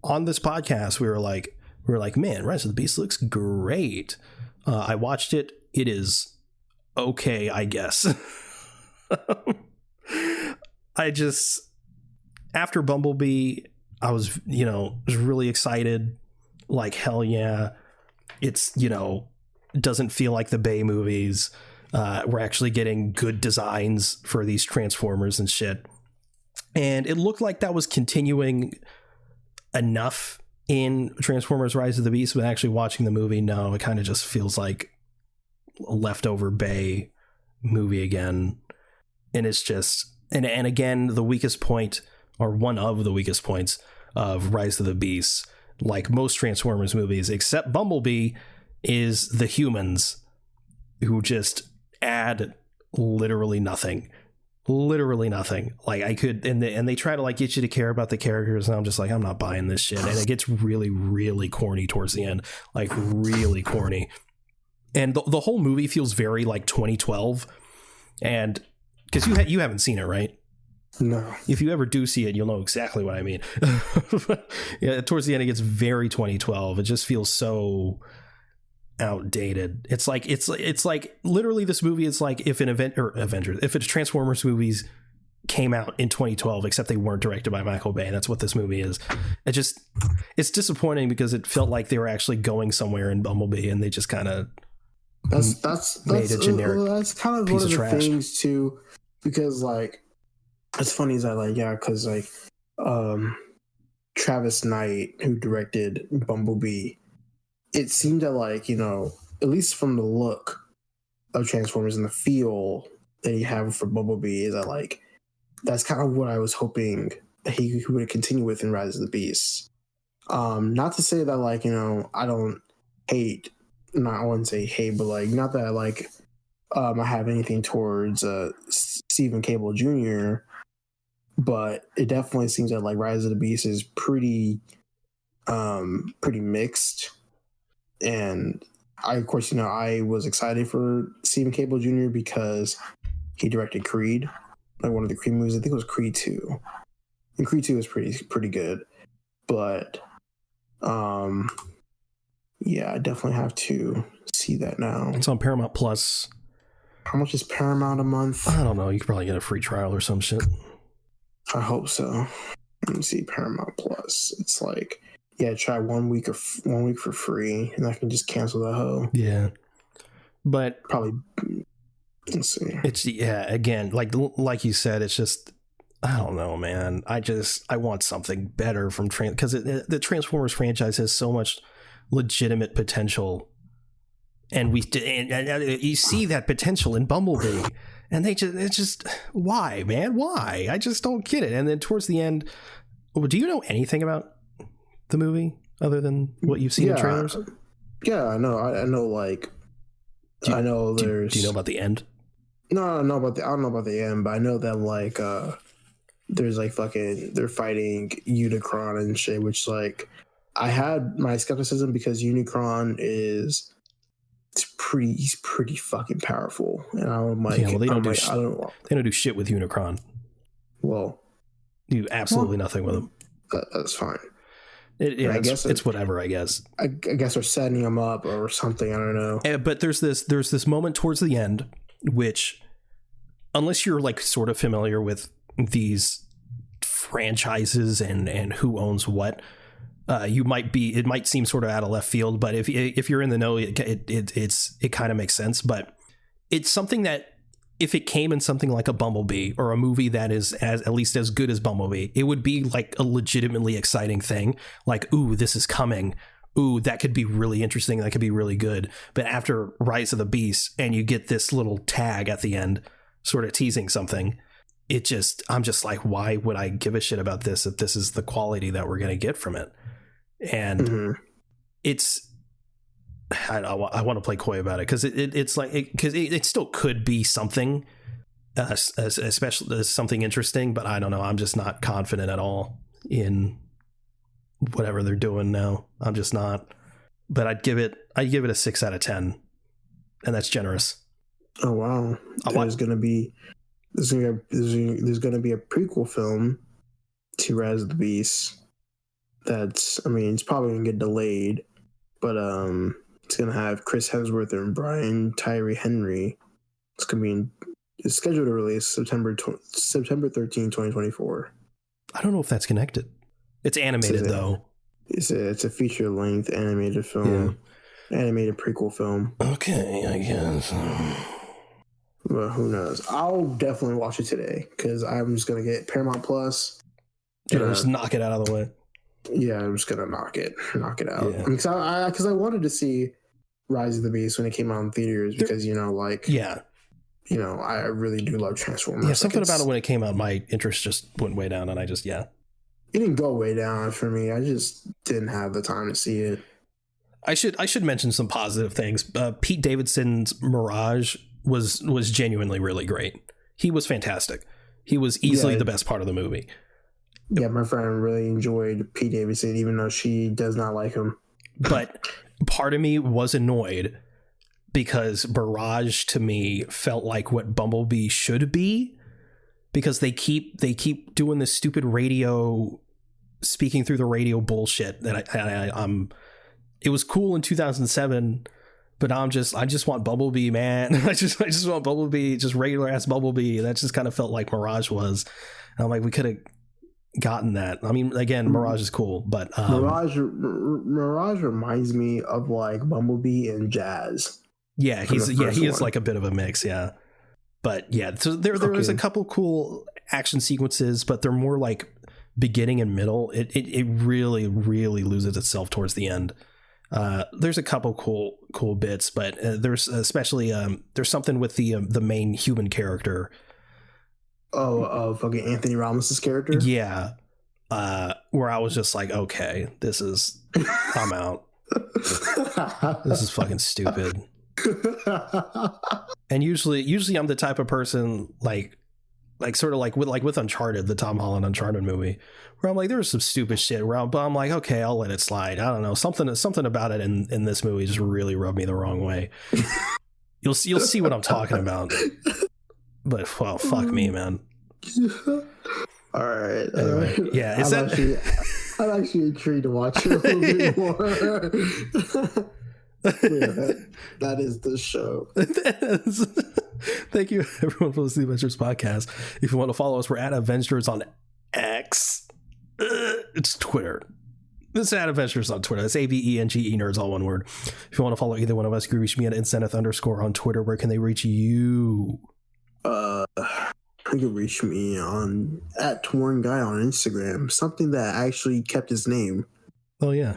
on this podcast we were like, man, Rise of the Beasts looks great. I watched it. It is okay, I guess. After Bumblebee, I was really excited. Like, hell yeah. It's, doesn't feel like the Bay movies. We're actually getting good designs for these Transformers and shit. And it looked like that was continuing enough in Transformers Rise of the Beast, but actually watching the movie, no, it kind of just feels like a leftover Bay movie again. And it's just, and again, the weakest point, or one of the weakest points of Rise of the Beast, like most Transformers movies, except Bumblebee, is the humans, who just add literally nothing. Like, I could, and they try to like get you to care about the characters, and I'm just like, I'm not buying this shit. And it gets really, really corny towards the end, like really corny. And the whole movie feels very like 2012. And because you haven't seen it, right? No. If you ever do see it, you'll know exactly what I mean. Yeah, towards the end, it gets very 2012. It just feels so outdated. It's like literally this movie is like if if it's Transformers movies came out in 2012, except they weren't directed by Michael Bay. That's what this movie is. It's disappointing because it felt like they were actually going somewhere in Bumblebee, and they just kind of made a generic. That's kind of one of the things too, because like, it's funny is that like, yeah, because like Travis Knight, who directed Bumblebee, it seemed that like, at least from the look of Transformers and the feel that you have for Bumblebee, is that like, that's kind of what I was hoping he would continue with in Rise of the Beast. Not to say that like, I don't hate, I wouldn't say hate, but like, not that like I have anything towards Stephen Cable Jr., but it definitely seems that like Rise of the Beast is pretty mixed. And I, of course, I was excited for Stephen Cable Jr. because he directed Creed, like one of the Creed movies. I think it was Creed 2. And Creed 2 was pretty good. But yeah, I definitely have to see that now. It's on Paramount Plus. How much is Paramount a month? I don't know. You could probably get a free trial or some shit. I hope so. Let me see, Paramount Plus. It's like, yeah, try 1 week for free, and I can just cancel the hoe. Yeah, but probably. Let's see. It's again, like you said, it's just, I don't know, man. I want something better from because the Transformers franchise has so much legitimate potential, and you see that potential in Bumblebee, and it's just why, man, why? I just don't get it. And then towards the end, do you know anything about the movie other than what you've seen in trailers? Yeah, I know. I know. Like, I know there's. Do you know about the end? No, I don't know about the end, but I know that like there's like they're fighting Unicron and shit, which like I had my skepticism because Unicron he's pretty fucking powerful, and I'm like, they don't do shit with Unicron. Well, do absolutely nothing with him. That's fine. I guess it's whatever. I guess they're setting him up or something. I don't know. But there's this moment towards the end, which, unless you're like sort of familiar with these franchises and who owns what, it might seem sort of out of left field. But if you're in the know, it kind of makes sense. But it's something that, if it came in something like a Bumblebee or a movie that is at least as good as Bumblebee, it would be like a legitimately exciting thing. Like, ooh, this is coming. Ooh, that could be really interesting. That could be really good. But after Rise of the Beast, and you get this little tag at the end, sort of teasing something, I'm just like, why would I give a shit about this if this is the quality that we're going to get from it? And I want to play coy about it because it's like, because it still could be something, especially as something interesting, but I don't know. I'm just not confident at all in whatever they're doing now. I'm just not. But I'd give it a 6 out of 10, and that's generous. Oh wow! There's gonna be a prequel film to Rise of the Beast. It's probably gonna get delayed, but it's gonna have Chris Hemsworth and Brian Tyree Henry. It's scheduled to release September 13, 2024. I don't know if that's connected. It's animated though. It's a feature length animated film, animated prequel film. Okay, I guess. Well, who knows? I'll definitely watch it today because I'm just gonna get Paramount Plus. Just knock it out of the way. Yeah, I'm just gonna knock it out. Yeah. Because I wanted to see Rise of the Beast when it came out in theaters because I really do love Transformers. Yeah, something about it when it came out, my interest just went way down, and I just it didn't go way down for me. I just didn't have the time to see it. I should mention some positive things. Pete Davidson's Mirage was genuinely really great. He was fantastic. He was easily the best part of the movie. Yeah, my friend really enjoyed Pete Davidson, even though she does not like him. But part of me was annoyed because Mirage to me felt like what Bumblebee should be, because they keep doing this stupid radio, speaking through the radio bullshit that it was cool in 2007, but I just want Bumblebee, man. I just want Bumblebee, just regular ass Bumblebee. That just kind of felt like Mirage was. And I'm like, we could have gotten that. I mean, again, Mirage is cool, but Mirage reminds me of like Bumblebee and Jazz. Yeah, he is like a bit of a mix, yeah. But yeah, so there was a couple cool action sequences, but they're more like beginning and middle. It really, really loses itself towards the end. There's a couple cool bits, but there's especially there's something with the main human character. Fucking Anthony Ramos' character? Yeah. Where I was just like, okay, I'm out. This is fucking stupid. And usually I'm the type of person like sort of like with Uncharted, the Tom Holland Uncharted movie, where I'm like, there's some stupid shit but I'm like, okay, I'll let it slide. I don't know, something about it in this movie just really rubbed me the wrong way. You'll see what I'm talking about. But well, fuck me, man. All right. Anyway, yeah, I'm actually intrigued to watch it a little bit more. Yeah, that is the show. Thank you, everyone, for listening to the Avengenerds podcast. If you want to follow us, we're at Avengenerds on X. It's Twitter. It's at Avengenerds on Twitter. That's AVENGE nerds, all one word. If you want to follow either one of us, you can reach me at Incentive_ on Twitter. Where can they reach you? You can reach me on at Torn Guy on Instagram. Something that actually kept his name. Oh yeah.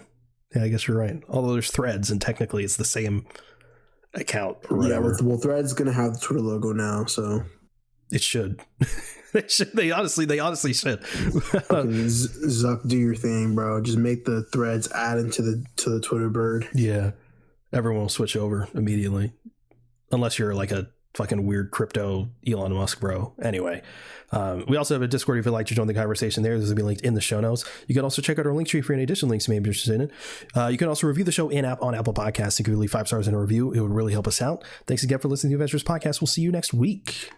Yeah, I guess you're right. Although there's Threads, and technically it's the same account or whatever. Yeah, well, Threads gonna have the Twitter logo now, so it should. They should. They honestly should. Zuck, do your thing, bro. Just make the Threads add into the Twitter bird. Yeah, everyone will switch over immediately, unless you're like a fucking weird crypto Elon Musk bro. Anyway, we also have a Discord if you'd like to join the conversation there. This will be linked in the show notes. You can also check out our link tree for any additional links you may be interested in. You can also review the show on Apple Podcasts. You can leave 5 stars in a review. It would really help us out. Thanks again for listening to the Avengenerds podcast. We'll see you next week.